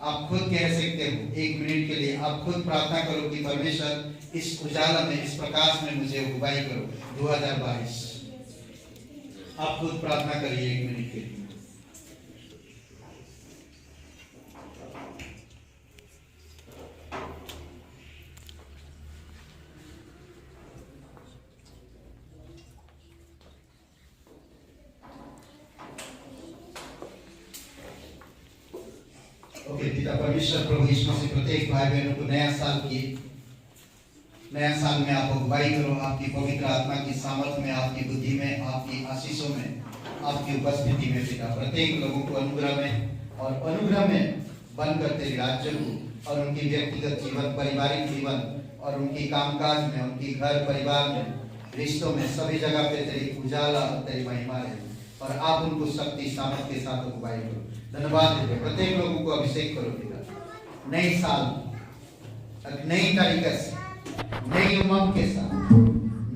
आप खुद कह सकते हो, 1 मिनट के लिए आप खुद प्रार्थना करो कि परमेश्वर इस उजाला में, इस प्रकाश में मुझे अगुवाई करो 2022। आप खुद प्रार्थना करिए 1 मिनट के लिए। ओके पिता परमेश्वर प्रभु यीशु मसीह प्रत्येक भाई बहनों को नया साल में आप अगुवाई करो। आपकी पवित्र आत्मा की सामर्थ्य में, आपकी बुद्धि में, आपकी आशीषों में, आपकी उपस्थिति में पिता प्रत्येक लोगों को अनुग्रह में बनकर तेरे राज्य को और उनकी व्यक्तिगत जीवन, पारिवारिक जीवन और उनकी कामकाज में, उनकी घर परिवार में, रिश्तों में, सभी जगह पे तेरी उजाला और तेरी महिमा रहे और आप उनको शक्ति सामर्थ्य के साथ अगुवाई करो। धन्यवाद देते हैं। प्रत्येक लोगों को अभिषेक करो पिता। नई साल नई तरीके से, नई उमंग के साथ,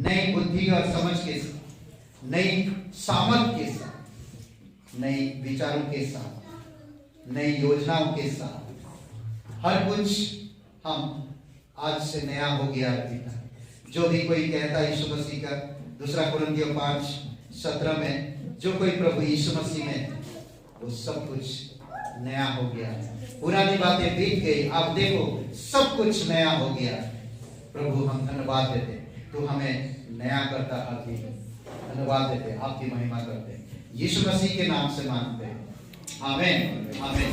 नई बुद्धि और समझ के साथ, नई सामर्थ्य के साथ, नई विचारों के साथ, नई योजनाओं के साथ, हर कुछ हम आज से नया हो गया पिता। जो भी कोई कहता है यीशु मसीह का 2 कुरिन्थियों 5:17 में, जो कोई प्रभु यीशु मसीह में, वो सब कुछ नया हो गया। पुरानी बातें बीत गई, अब देखो सब कुछ नया हो गया। प्रभु हम धन्यवाद देते, तो हमें नया करता हर दिन धन्यवाद देते, आपकी महिमा करते, यीशु मसीह के नाम से मांगते हैं। आमीन आमीन।